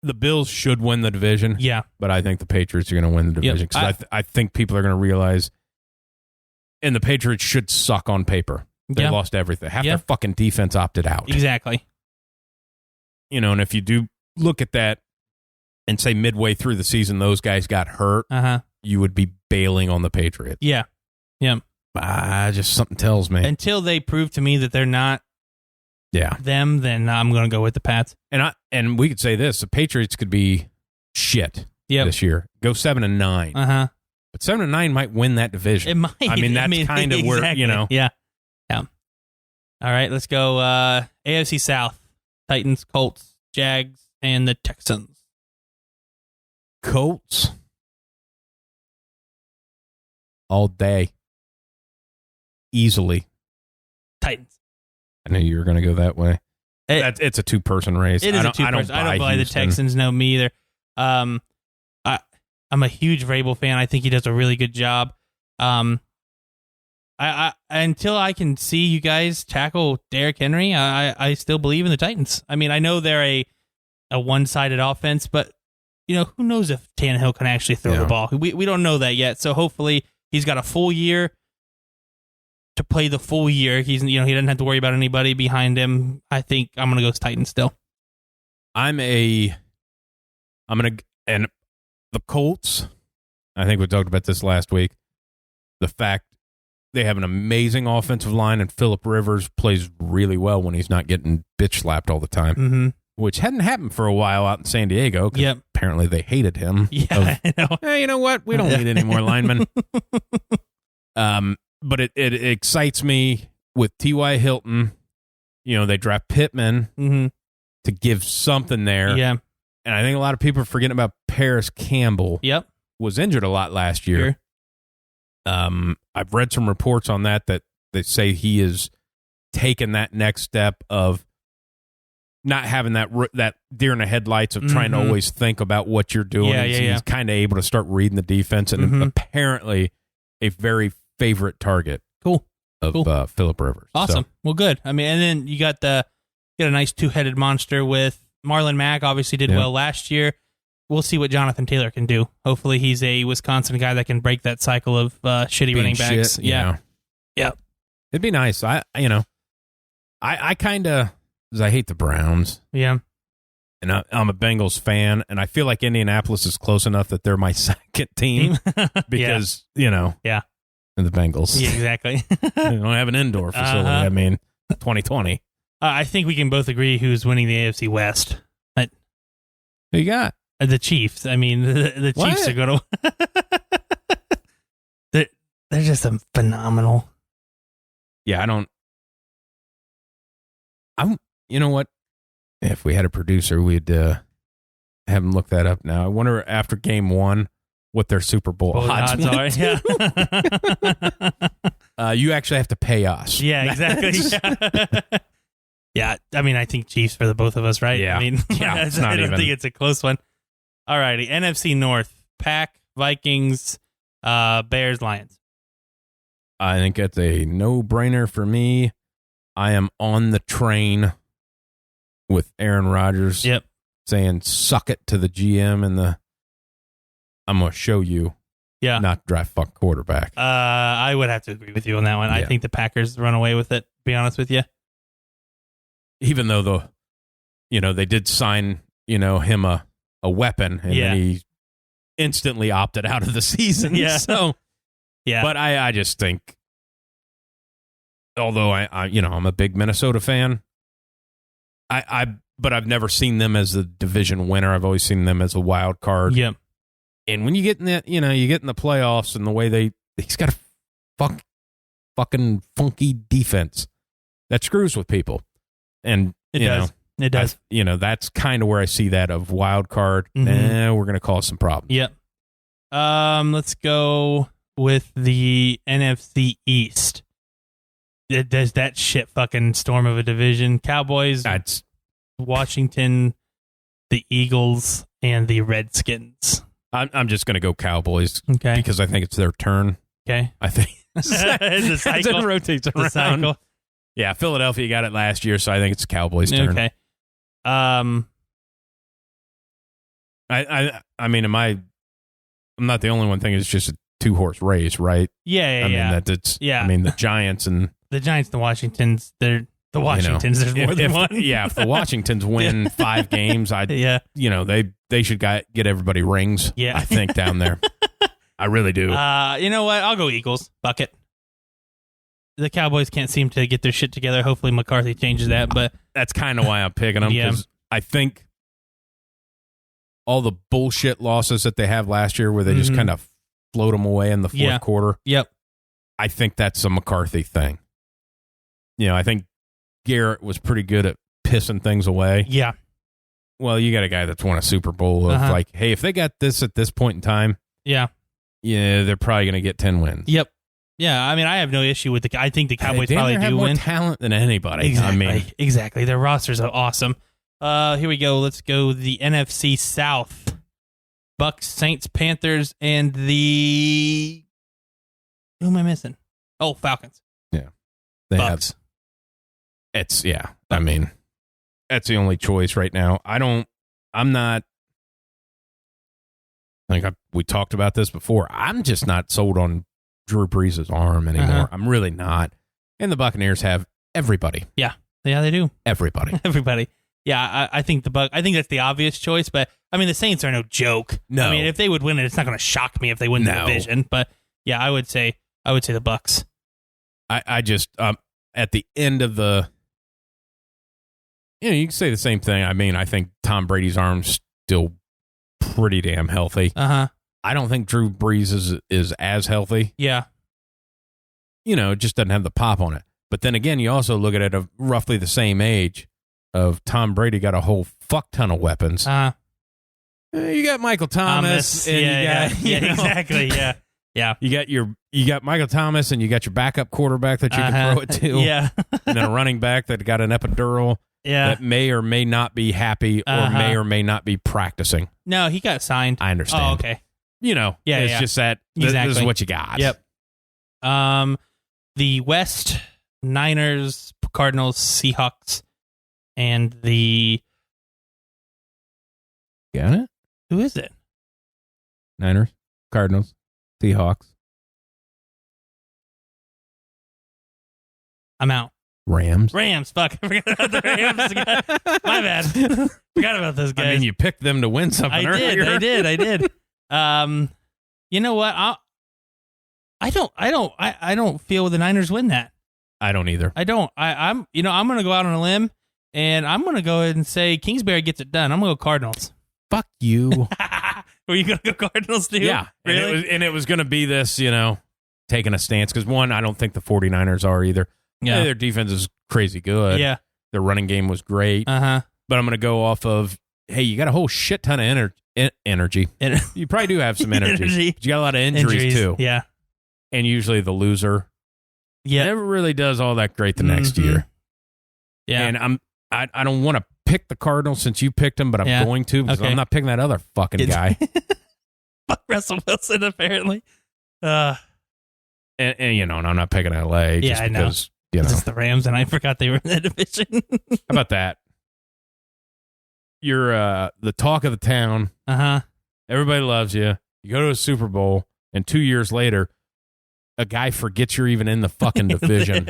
Speaker 1: the Bills should win the division.
Speaker 2: Yeah.
Speaker 1: But I think the Patriots are going to win the division because I think people are going to realize, and the Patriots should suck on paper. They lost everything. Half their fucking defense opted out.
Speaker 2: Exactly.
Speaker 1: You know, and if you do look at that and say midway through the season those guys got hurt, you would be bailing on the Patriots.
Speaker 2: Yeah. Yeah.
Speaker 1: Just something tells me.
Speaker 2: Until they prove to me that they're not them, then I'm going to go with the Pats.
Speaker 1: And we could say this, the Patriots could be shit this year. Go 7-9. But 7-9 might win that division.
Speaker 2: It might.
Speaker 1: I mean, that's kind of where, you know.
Speaker 2: Yeah. All right, let's go AFC South. Titans, Colts, Jags, and the Texans.
Speaker 1: Colts. All day. Easily.
Speaker 2: Titans.
Speaker 1: I knew you were going to go that way. It's a two-person race.
Speaker 2: It is a two-person. I don't buy the Texans. No, me either. I'm a huge Vrabel fan. I think he does a really good job. I until I can see you guys tackle Derrick Henry, I still believe in the Titans. I mean, I know they're a one-sided offense, but you know, who knows if Tannehill can actually throw the ball? We don't know that yet. So hopefully he's got a full year to play the full year. He doesn't have to worry about anybody behind him. I think I'm gonna go with Titans still.
Speaker 1: And the Colts. I think we talked about this last week. The fact they have an amazing offensive line, and Phillip Rivers plays really well when he's not getting bitch slapped all the time, which hadn't happened for a while out in San Diego. Because apparently they hated him.
Speaker 2: Yeah, I know.
Speaker 1: Hey, you know what? We don't need any more linemen. But it excites me with T.Y. Hilton. You know, they draft Pittman to give something there.
Speaker 2: Yeah.
Speaker 1: And I think a lot of people are forgetting about Paris Campbell.
Speaker 2: Yep.
Speaker 1: Was injured a lot last year.
Speaker 2: Sure.
Speaker 1: I've read some reports on that they say he is taking that next step of not having that deer in the headlights of trying to always think about what you're doing. He's kind of able to start reading the defense, and apparently a very favorite target. Of Phillip Rivers.
Speaker 2: Awesome.
Speaker 1: So.
Speaker 2: Well, good. I mean, and then you got a nice two-headed monster with Marlon Mack. Obviously, did well last year. We'll see what Jonathan Taylor can do. Hopefully, he's a Wisconsin guy that can break that cycle of shitty running backs.
Speaker 1: Yeah. It'd be nice. I kind of, because I hate the Browns.
Speaker 2: Yeah.
Speaker 1: And I'm a Bengals fan, and I feel like Indianapolis is close enough that they're my second team because, the Bengals.
Speaker 2: Yeah, exactly.
Speaker 1: They don't have an indoor facility. I mean, 2020.
Speaker 2: I think we can both agree who's winning the AFC West.
Speaker 1: Who you got?
Speaker 2: The Chiefs. I mean, the Chiefs are going to. They're just phenomenal.
Speaker 1: Yeah, you know what? If we had a producer, we'd have him look that up now. I wonder after game one what their Super Bowl odds
Speaker 2: are. Yeah.
Speaker 1: You actually have to pay us.
Speaker 2: Yeah, exactly. Yeah, I mean, I think Chiefs for the both of us, right?
Speaker 1: Yeah.
Speaker 2: I mean,
Speaker 1: I
Speaker 2: don't think it's a close one. All righty. NFC North, Pack, Vikings, Bears, Lions.
Speaker 1: I think it's a no-brainer for me. I am on the train with Aaron Rodgers saying, suck it to the GM and I'm going to show you not draft fuck quarterback.
Speaker 2: I would have to agree with you on that one. Yeah. I think the Packers run away with it, to be honest with you.
Speaker 1: Even though they did sign, him a weapon, and then he instantly opted out of the season.
Speaker 2: Yeah.
Speaker 1: So, but I just think, although I'm a big Minnesota fan, but I've never seen them as a division winner. I've always seen them as a wild card.
Speaker 2: Yeah.
Speaker 1: And when you get in that, you get in the playoffs and the way he's got a fucking funky defense. that screws with people. And
Speaker 2: It does. It does.
Speaker 1: That's kind of where I see that of wild card.
Speaker 2: Mm-hmm.
Speaker 1: We're going to cause some problems.
Speaker 2: Yep. Let's go with the NFC East. Does that shit fucking storm of a division? Cowboys,
Speaker 1: That's
Speaker 2: Washington, the Eagles, and the Redskins.
Speaker 1: I'm just going to go Cowboys.
Speaker 2: Okay.
Speaker 1: Because I think it's their turn.
Speaker 2: Okay.
Speaker 1: I think
Speaker 2: The cycle.
Speaker 1: it rotates around.
Speaker 2: The cycle.
Speaker 1: Yeah, Philadelphia got it last year, so I think it's Cowboys' turn.
Speaker 2: Okay.
Speaker 1: I mean, I'm not the only one thinking it's just a 2-horse race, right?
Speaker 2: Yeah.
Speaker 1: I mean,
Speaker 2: Yeah.
Speaker 1: I mean, the Giants and
Speaker 2: The Giants, the Washingtons, they're the Washingtons. There's more than one.
Speaker 1: Yeah, if the Washingtons win 5 games, they should get everybody rings.
Speaker 2: Yeah.
Speaker 1: I think down there. I really do.
Speaker 2: You know what? I'll go Eagles. Bucket. The Cowboys can't seem to get their shit together. Hopefully McCarthy changes that, but
Speaker 1: that's kind of why I'm picking them, because I think all the bullshit losses that they have last year, where they just kind of float them away in the fourth quarter.
Speaker 2: Yep.
Speaker 1: I think that's a McCarthy thing. I think Garrett was pretty good at pissing things away.
Speaker 2: Yeah.
Speaker 1: Well, you got a guy that's won a Super Bowl of like, hey, if they got this at this point in time, they're probably going to get 10 wins.
Speaker 2: Yep. Yeah, I mean, I have no issue with I think the Cowboys probably
Speaker 1: have
Speaker 2: do
Speaker 1: more
Speaker 2: win.
Speaker 1: talent than anybody.
Speaker 2: Exactly.
Speaker 1: I mean,
Speaker 2: exactly. Their rosters are awesome. Here we go. Let's go the NFC South. Bucks, Saints, Panthers, and the... Who am I missing? Oh, Falcons.
Speaker 1: Yeah.
Speaker 2: Bucks.
Speaker 1: I mean, that's the only choice right now. I'm not... we talked about this before. I'm just not sold on Drew Brees' arm anymore. I'm really not. And the Buccaneers have everybody.
Speaker 2: Yeah, they do.
Speaker 1: Everybody.
Speaker 2: Everybody. Yeah, I think I think that's the obvious choice, but I mean the Saints are no joke.
Speaker 1: No.
Speaker 2: I mean if they would win it, it's not going to shock me if they win the division. But yeah, I would say the Bucks.
Speaker 1: I just at the end of the, you can say the same thing. I mean, I think Tom Brady's arm's still pretty damn healthy. I don't think Drew Brees is as healthy.
Speaker 2: Yeah.
Speaker 1: It just doesn't have the pop on it. But then again, you also look at it of roughly the same age of Tom Brady got a whole fuck ton of weapons. You got Michael Thomas. And
Speaker 2: exactly. Yeah. Yeah.
Speaker 1: You got Michael Thomas, and you got your backup quarterback that you can throw it to.
Speaker 2: Yeah.
Speaker 1: And then a running back that got an epidural.
Speaker 2: Yeah.
Speaker 1: That may or may not be happy or may or may not be practicing.
Speaker 2: No, he got signed.
Speaker 1: I understand.
Speaker 2: Oh, okay.
Speaker 1: It's just that this is what you got.
Speaker 2: Yep. The West, Niners, Cardinals, Seahawks, and the...
Speaker 1: Got it?
Speaker 2: Who is it?
Speaker 1: Niners, Cardinals, Seahawks.
Speaker 2: I'm out.
Speaker 1: Rams.
Speaker 2: Fuck. I forgot about the Rams. My bad. Forgot about those guys.
Speaker 1: I mean, you picked them to win something earlier.
Speaker 2: I did. You know what? I don't feel the Niners win that.
Speaker 1: I don't either.
Speaker 2: I don't. I'm going to go out on a limb, and I'm going to go ahead and say Kingsbury gets it done. I'm going to go Cardinals.
Speaker 1: Fuck you.
Speaker 2: Were you going to go Cardinals too?
Speaker 1: Yeah.
Speaker 2: Really?
Speaker 1: And it was going to be this, taking a stance. Because one, I don't think the 49ers are either. Yeah. Their defense is crazy good.
Speaker 2: Yeah.
Speaker 1: Their running game was great. But I'm going to go off of, hey, you got a whole shit ton of energy. You probably do have some energy. But you got a lot of injuries too.
Speaker 2: Yeah.
Speaker 1: And usually the loser never really does all that great the next year.
Speaker 2: Yeah.
Speaker 1: And I don't want to pick the Cardinals since you picked them, but I'm going to because I'm not picking that other fucking guy.
Speaker 2: Fuck Russell Wilson, apparently.
Speaker 1: And and I'm not picking LA just because,
Speaker 2: It's the Rams, and I forgot they were in that division.
Speaker 1: How about that? You're the talk of the town. Everybody loves you. You go to a Super Bowl, and 2 years later, a guy forgets you're even in the fucking division.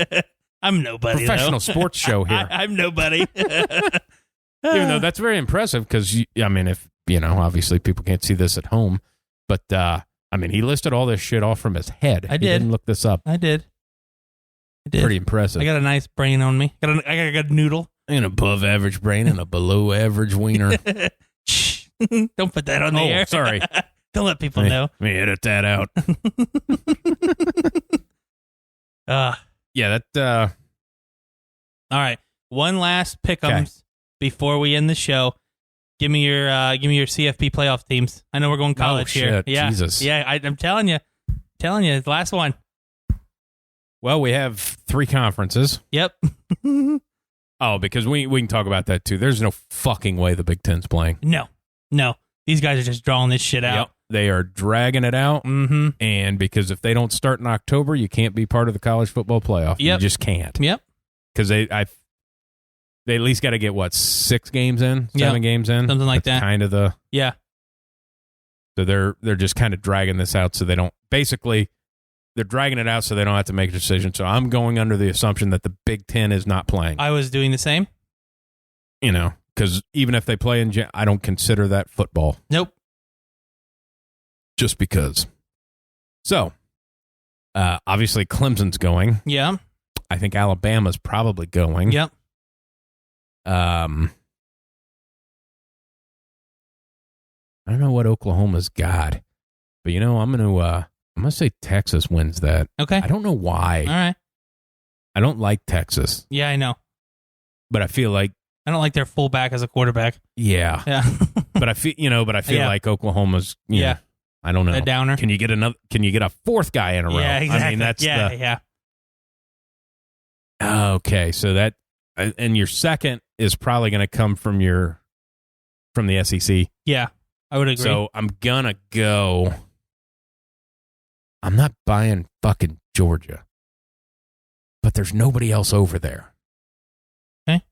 Speaker 2: I'm nobody.
Speaker 1: Professional sports show here.
Speaker 2: I'm nobody.
Speaker 1: Even though that's very impressive because, if, obviously people can't see this at home, but, he listed all this shit off from his head.
Speaker 2: I did.
Speaker 1: He didn't look this up.
Speaker 2: I did.
Speaker 1: Pretty impressive.
Speaker 2: I got a nice brain on me. I got a noodle.
Speaker 1: An above average brain and a below average wiener.
Speaker 2: Shh. Don't put that on the air.
Speaker 1: Sorry.
Speaker 2: Don't let people know.
Speaker 1: Let me edit that out. Yeah, that
Speaker 2: All right. One last pick'ems before we end the show. Give me your CFP playoff teams. I know we're going college here.
Speaker 1: Shit.
Speaker 2: Yeah.
Speaker 1: Jesus.
Speaker 2: Yeah, I'm telling you. The last one.
Speaker 1: Well, we have 3 conferences.
Speaker 2: Yep.
Speaker 1: Oh, because we can talk about that too. There's no fucking way the Big Ten's playing.
Speaker 2: No. These guys are just drawing this shit out.
Speaker 1: Yep. They are dragging it out.
Speaker 2: Mm-hmm.
Speaker 1: And because if they don't start in October, you can't be part of the college football playoff.
Speaker 2: Yep.
Speaker 1: You just can't.
Speaker 2: Yep.
Speaker 1: Because they at least got to get, 6 games in? 7 games in?
Speaker 2: Something like that.
Speaker 1: Kind of the...
Speaker 2: Yeah.
Speaker 1: So they're just kind of dragging this out so they don't... Basically, they're dragging it out so they don't have to make a decision. So I'm going under the assumption that the Big Ten is not playing.
Speaker 2: I was doing the same.
Speaker 1: Because even if they play I don't consider that football.
Speaker 2: Nope.
Speaker 1: Just because. So, obviously Clemson's going.
Speaker 2: Yeah.
Speaker 1: I think Alabama's probably going.
Speaker 2: Yep.
Speaker 1: I don't know what Oklahoma's got, but I'm gonna say Texas wins that.
Speaker 2: Okay.
Speaker 1: I don't know why.
Speaker 2: All right.
Speaker 1: I don't like Texas.
Speaker 2: Yeah, I know.
Speaker 1: But I feel like
Speaker 2: I don't like their fullback as a quarterback.
Speaker 1: Yeah. but I feel
Speaker 2: Yeah.
Speaker 1: like Oklahoma's know, I don't know.
Speaker 2: A downer.
Speaker 1: Can you get a 4th guy in a row?
Speaker 2: Yeah, exactly.
Speaker 1: I mean, that's
Speaker 2: yeah.
Speaker 1: Okay, so that and your second is probably going to come from the SEC.
Speaker 2: Yeah. I would agree.
Speaker 1: So I'm gonna go. I'm not buying fucking Georgia, but there's nobody else over there.
Speaker 2: Okay.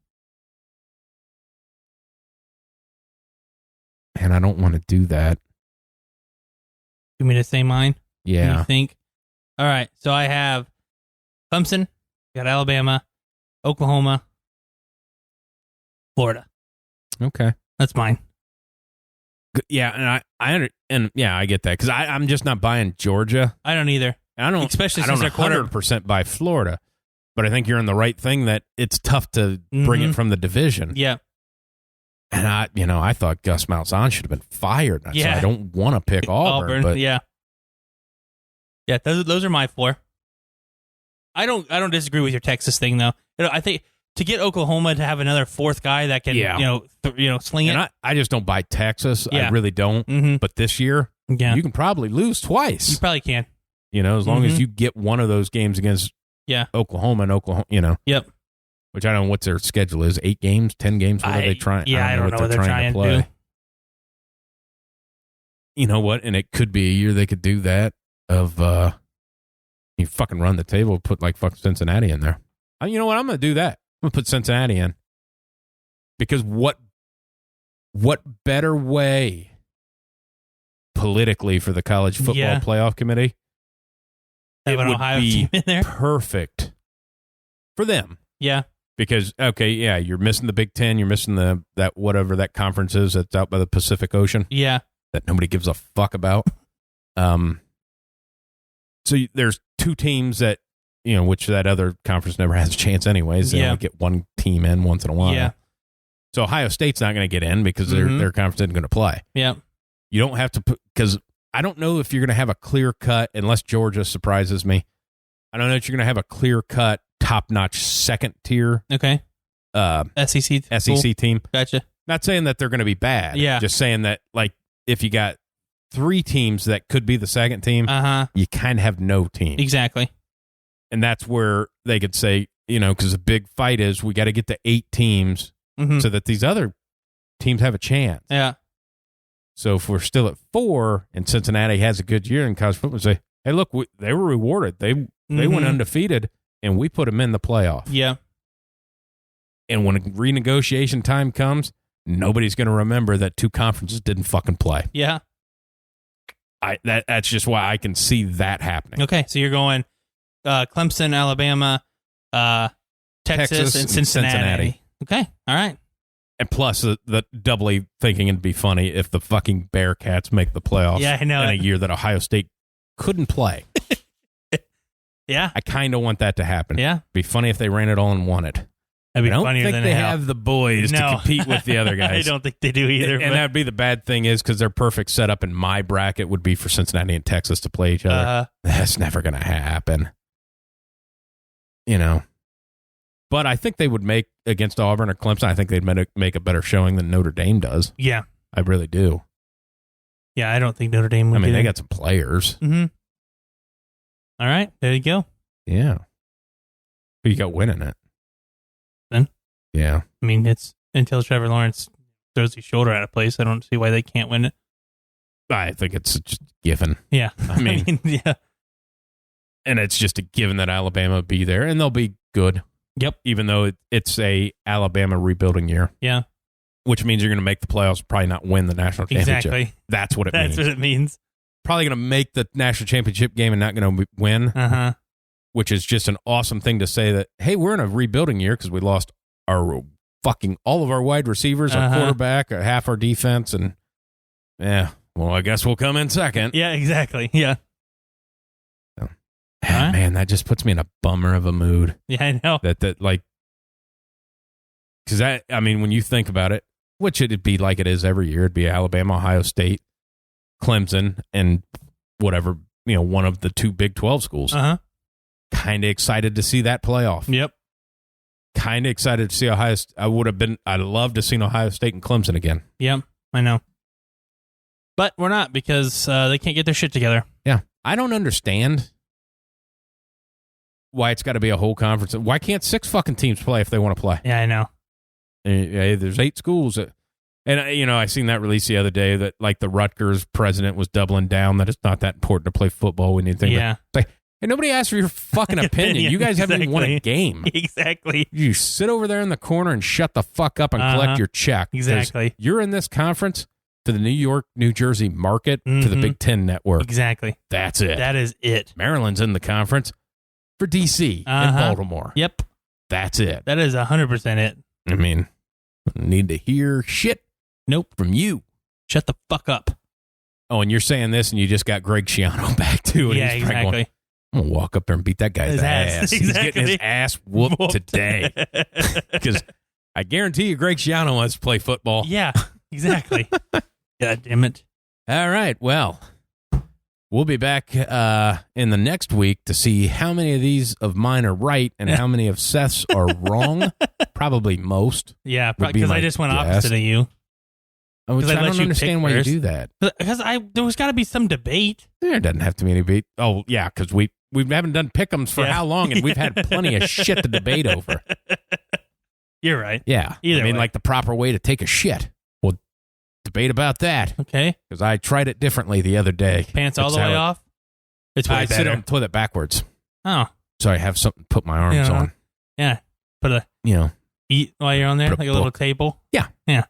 Speaker 1: And I don't want to do that.
Speaker 2: You mean to say mine?
Speaker 1: Yeah.
Speaker 2: You think? All right. So I have Clemson, got Alabama, Oklahoma, Florida.
Speaker 1: Okay.
Speaker 2: That's mine.
Speaker 1: Yeah, and I get that because I'm just not buying Georgia.
Speaker 2: I don't either.
Speaker 1: I don't,
Speaker 2: especially
Speaker 1: I
Speaker 2: since
Speaker 1: don't
Speaker 2: they're
Speaker 1: 100% buy Florida, but I think you're in the right thing that it's tough to bring it from the division.
Speaker 2: Yeah.
Speaker 1: And I thought Gus Malzahn should have been fired. So I don't want to pick Auburn, but
Speaker 2: yeah. Those are my 4. I don't disagree with your Texas thing though. I think to get Oklahoma to have another 4th guy that can sling it.
Speaker 1: And I just don't buy Texas.
Speaker 2: Yeah.
Speaker 1: I really don't.
Speaker 2: Mm-hmm.
Speaker 1: But this year, you can probably lose twice.
Speaker 2: You probably can.
Speaker 1: As long as you get one of those games against Oklahoma and Oklahoma.
Speaker 2: Yep.
Speaker 1: Which I don't know what their schedule is. 8 games, 10 games. What are they trying?
Speaker 2: Yeah, I don't know what they're trying to play.
Speaker 1: You know what? And it could be a year they could do that. Of you fucking run the table, put like fucking Cincinnati in there. You know what? I'm going to do that. I'm going to put Cincinnati in. Because what better way politically for the college football playoff committee?
Speaker 2: Have an Ohio team in there.
Speaker 1: Perfect for them.
Speaker 2: Yeah.
Speaker 1: Because you're missing the Big Ten, you're missing that whatever that conference is that's out by the Pacific Ocean.
Speaker 2: Yeah.
Speaker 1: That nobody gives a fuck about. So there's 2 teams that which that other conference never has a chance anyways. They only get 1 team in once in a while.
Speaker 2: Yeah.
Speaker 1: So Ohio State's not going to get in because their conference isn't going to play.
Speaker 2: Yeah.
Speaker 1: You don't have to put because I don't know if you're going to have a clear cut unless Georgia surprises me. I don't know if you're going to have a clear cut top notch second tier.
Speaker 2: Okay. SEC
Speaker 1: team.
Speaker 2: Gotcha.
Speaker 1: Not saying that they're going to be bad.
Speaker 2: Yeah.
Speaker 1: Just saying that like if you got 3 teams that could be the second team, you kind of have no team.
Speaker 2: Exactly.
Speaker 1: And that's where they could say, because the big fight is we got to get to 8 teams so that these other teams have a chance.
Speaker 2: Yeah.
Speaker 1: So if we're still at 4 and Cincinnati has a good year in college football, say, hey, look, they were rewarded. They went undefeated, and we put them in the playoff.
Speaker 2: Yeah.
Speaker 1: And when renegotiation time comes, nobody's going to remember that 2 conferences didn't fucking play.
Speaker 2: Yeah.
Speaker 1: That's just why I can see that happening.
Speaker 2: Okay, so you're going Clemson, Alabama, Texas, and Cincinnati. Okay, all right.
Speaker 1: And plus, the doubly thinking it'd be funny if the fucking Bearcats make the playoffs
Speaker 2: I know
Speaker 1: in a year that Ohio State couldn't play.
Speaker 2: Yeah.
Speaker 1: I kind of want that to happen.
Speaker 2: Yeah.
Speaker 1: It'd be funny if they ran it all and won it.
Speaker 2: That'd be
Speaker 1: I don't
Speaker 2: funnier
Speaker 1: think
Speaker 2: than
Speaker 1: they
Speaker 2: hell.
Speaker 1: have the boys to compete with the other guys.
Speaker 2: I don't think they do either.
Speaker 1: And that'd be the bad thing is because their perfect setup in my bracket would be for Cincinnati and Texas to play each other. That's never going to happen. But I think they would make, against Auburn or Clemson, I think they'd make a better showing than Notre Dame does.
Speaker 2: Yeah.
Speaker 1: I really do.
Speaker 2: Yeah, I don't think Notre Dame would.
Speaker 1: I mean, they got some players.
Speaker 2: Mm-hmm. All right, there you go.
Speaker 1: Yeah. Who you got winning it?
Speaker 2: Then?
Speaker 1: Yeah.
Speaker 2: I mean, it's until Trevor Lawrence throws his shoulder out of place, I don't see why they can't win it.
Speaker 1: I think it's just given.
Speaker 2: Yeah.
Speaker 1: I mean,
Speaker 2: yeah.
Speaker 1: And it's just a given that Alabama will be there, and they'll be good.
Speaker 2: Yep.
Speaker 1: Even though it's a Alabama rebuilding year.
Speaker 2: Yeah.
Speaker 1: Which means you're going to make the playoffs, probably not win the national championship.
Speaker 2: Exactly.
Speaker 1: That's what it means.
Speaker 2: That's what it means.
Speaker 1: Probably going to make the national championship game and not going to win.
Speaker 2: Uh-huh.
Speaker 1: Which is just an awesome thing to say that, hey, we're in a rebuilding year because we lost our fucking all of our wide receivers, our quarterback, half our defense, and well, I guess we'll come in second.
Speaker 2: Yeah, exactly. Yeah.
Speaker 1: So, man, that just puts me in a bummer of a mood.
Speaker 2: Yeah, I know.
Speaker 1: That like, because I mean, when you think about it, which it'd be like it is every year, it'd be Alabama, Ohio State, Clemson, and whatever, one of the two Big 12 schools.
Speaker 2: Uh-huh.
Speaker 1: Kind of excited to see that playoff.
Speaker 2: Yep.
Speaker 1: Kind of excited to see Ohio. I'd love to see Ohio State and Clemson again.
Speaker 2: Yep, I know. But we're not because they can't get their shit together.
Speaker 1: Yeah. I don't understand why it's got to be a whole conference. Why can't 6 fucking teams play if they want to play?
Speaker 2: Yeah, I know.
Speaker 1: There's 8 schools. And, I seen that release the other day that, like, the Rutgers president was doubling down that it's not that important to play football. We need things.
Speaker 2: Yeah.
Speaker 1: Like, hey, nobody asked for your fucking opinion. You guys haven't even won a game.
Speaker 2: Exactly.
Speaker 1: You sit over there in the corner and shut the fuck up and collect your check.
Speaker 2: Exactly.
Speaker 1: You're in this conference to the New York, New Jersey market, to the Big Ten network.
Speaker 2: Exactly.
Speaker 1: That's it.
Speaker 2: That is it.
Speaker 1: Maryland's in the conference for D.C. and Baltimore.
Speaker 2: Yep.
Speaker 1: That's it.
Speaker 2: That is 100% it.
Speaker 1: I mean, need to hear shit from you.
Speaker 2: Shut the fuck up.
Speaker 1: Oh, and you're saying this and you just got Greg Schiano back too. And
Speaker 2: yeah,
Speaker 1: he's
Speaker 2: exactly.
Speaker 1: Going, I'm going to walk up there and beat that guy's ass.
Speaker 2: Exactly.
Speaker 1: He's getting his ass whooped today. Because I guarantee you Greg Schiano wants to play football.
Speaker 2: Yeah, exactly. God damn it.
Speaker 1: All right. Well, we'll be back in the next week to see how many of these of mine are right and how many of Seth's are wrong. Probably most.
Speaker 2: Yeah, because I just went opposite of you.
Speaker 1: I don't understand why you do that.
Speaker 2: Because there was got to be some debate.
Speaker 1: There doesn't have to be any debate. Oh, yeah, because we haven't done pick'ems for how long, and we've had plenty of shit to debate over.
Speaker 2: You're right.
Speaker 1: Yeah.
Speaker 2: Either way.
Speaker 1: like the proper way to take a shit. We'll debate about that.
Speaker 2: Okay.
Speaker 1: Because I tried it differently the other day.
Speaker 2: Pants all the way off? It's way better.
Speaker 1: I sit on the toilet backwards.
Speaker 2: Oh.
Speaker 1: So I have something to put my arms on.
Speaker 2: Yeah. Put a... Eat while you're on there? Like a little table?
Speaker 1: Yeah.
Speaker 2: Yeah.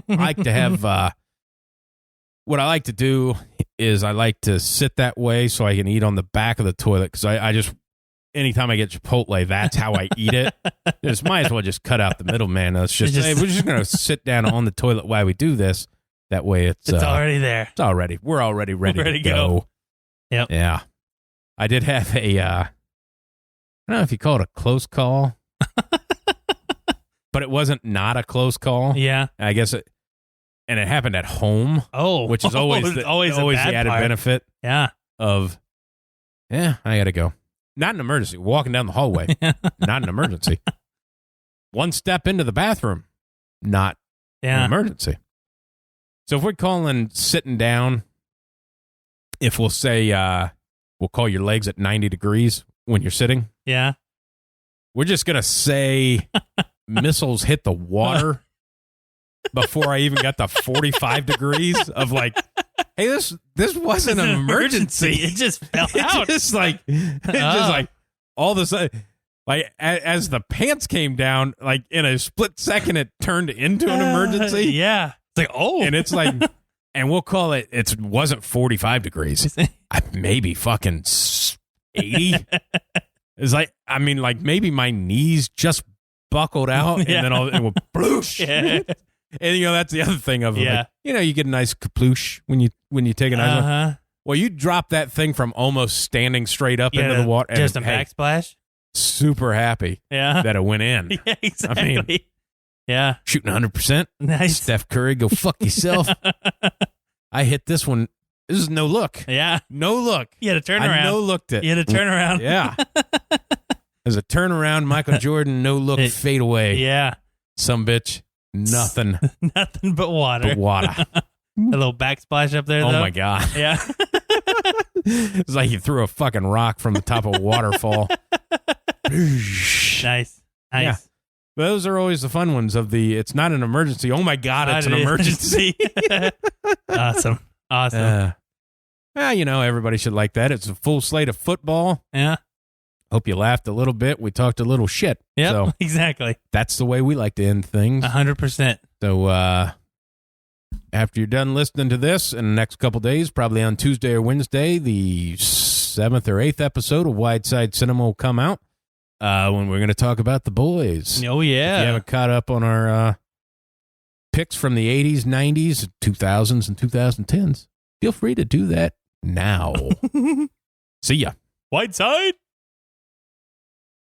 Speaker 1: I like to have... what I like to do is I like to sit that way so I can eat on the back of the toilet because I just... Anytime I get Chipotle, that's how I eat it. Just might as well just cut out the middleman. It's just, hey, we're just going to sit down on the toilet while we do this. That way it's
Speaker 2: already there.
Speaker 1: We're already ready to go.
Speaker 2: Yep.
Speaker 1: Yeah. I did have a, I don't know if you call it a close call, but it wasn't not a close call.
Speaker 2: Yeah.
Speaker 1: I guess it happened at home.
Speaker 2: Oh.
Speaker 1: Which is always the added benefit.
Speaker 2: Yeah.
Speaker 1: Of, I got to go. Not an emergency. Walking down the hallway. Not an emergency. One step into the bathroom. Not an emergency. So if we're calling sitting down, if we'll say, we'll call your legs at 90 degrees when you're sitting.
Speaker 2: Yeah.
Speaker 1: We're just going to say missiles hit the water before I even got to 45 degrees of like, hey, this wasn't an emergency.
Speaker 2: It just fell out.
Speaker 1: Just like all of a sudden, like as the pants came down, like in a split second, it turned into an emergency.
Speaker 2: Yeah. It's like, oh.
Speaker 1: And it's like, and we'll call it, it wasn't 45 degrees. Maybe fucking 80. It's like, I mean, like maybe my knees just buckled out and then it will bloosh. Yeah. And that's the other thing of like, you get a nice kaploosh when you take a nice one. Well, you drop that thing from almost standing straight up into the water.
Speaker 2: Just a backsplash.
Speaker 1: Super happy that it went in.
Speaker 2: Yeah, exactly. I mean,
Speaker 1: shooting 100%.
Speaker 2: Nice.
Speaker 1: Steph Curry, go fuck yourself. I hit this one. This is no look.
Speaker 2: Yeah.
Speaker 1: No look.
Speaker 2: You had to turn around.
Speaker 1: I no looked it.
Speaker 2: You had to turn around.
Speaker 1: Yeah. As a turnaround, Michael Jordan, no look, fade away.
Speaker 2: Yeah.
Speaker 1: Some bitch, nothing.
Speaker 2: Nothing but water.
Speaker 1: But water.
Speaker 2: A little backsplash up there, though.
Speaker 1: Oh, my God.
Speaker 2: Yeah.
Speaker 1: It's like you threw a fucking rock from the top of a waterfall.
Speaker 2: Nice.
Speaker 1: Yeah. Those are always the fun ones of the, it's not an emergency. Oh, my God, it's an emergency.
Speaker 2: Awesome.
Speaker 1: Everybody should like that. It's a full slate of football.
Speaker 2: Yeah.
Speaker 1: Hope you laughed a little bit. We talked a little shit.
Speaker 2: Yeah,
Speaker 1: so
Speaker 2: exactly.
Speaker 1: That's the way we like to end things.
Speaker 2: 100%.
Speaker 1: So after you're done listening to this in the next couple days, probably on Tuesday or Wednesday, the 7th or 8th episode of Wideside Cinema will come out when we're going to talk about the boys.
Speaker 2: Oh, yeah.
Speaker 1: If you haven't caught up on our picks from the 80s, 90s, 2000s, and 2010s, feel free to do that now. See ya.
Speaker 2: Wideside.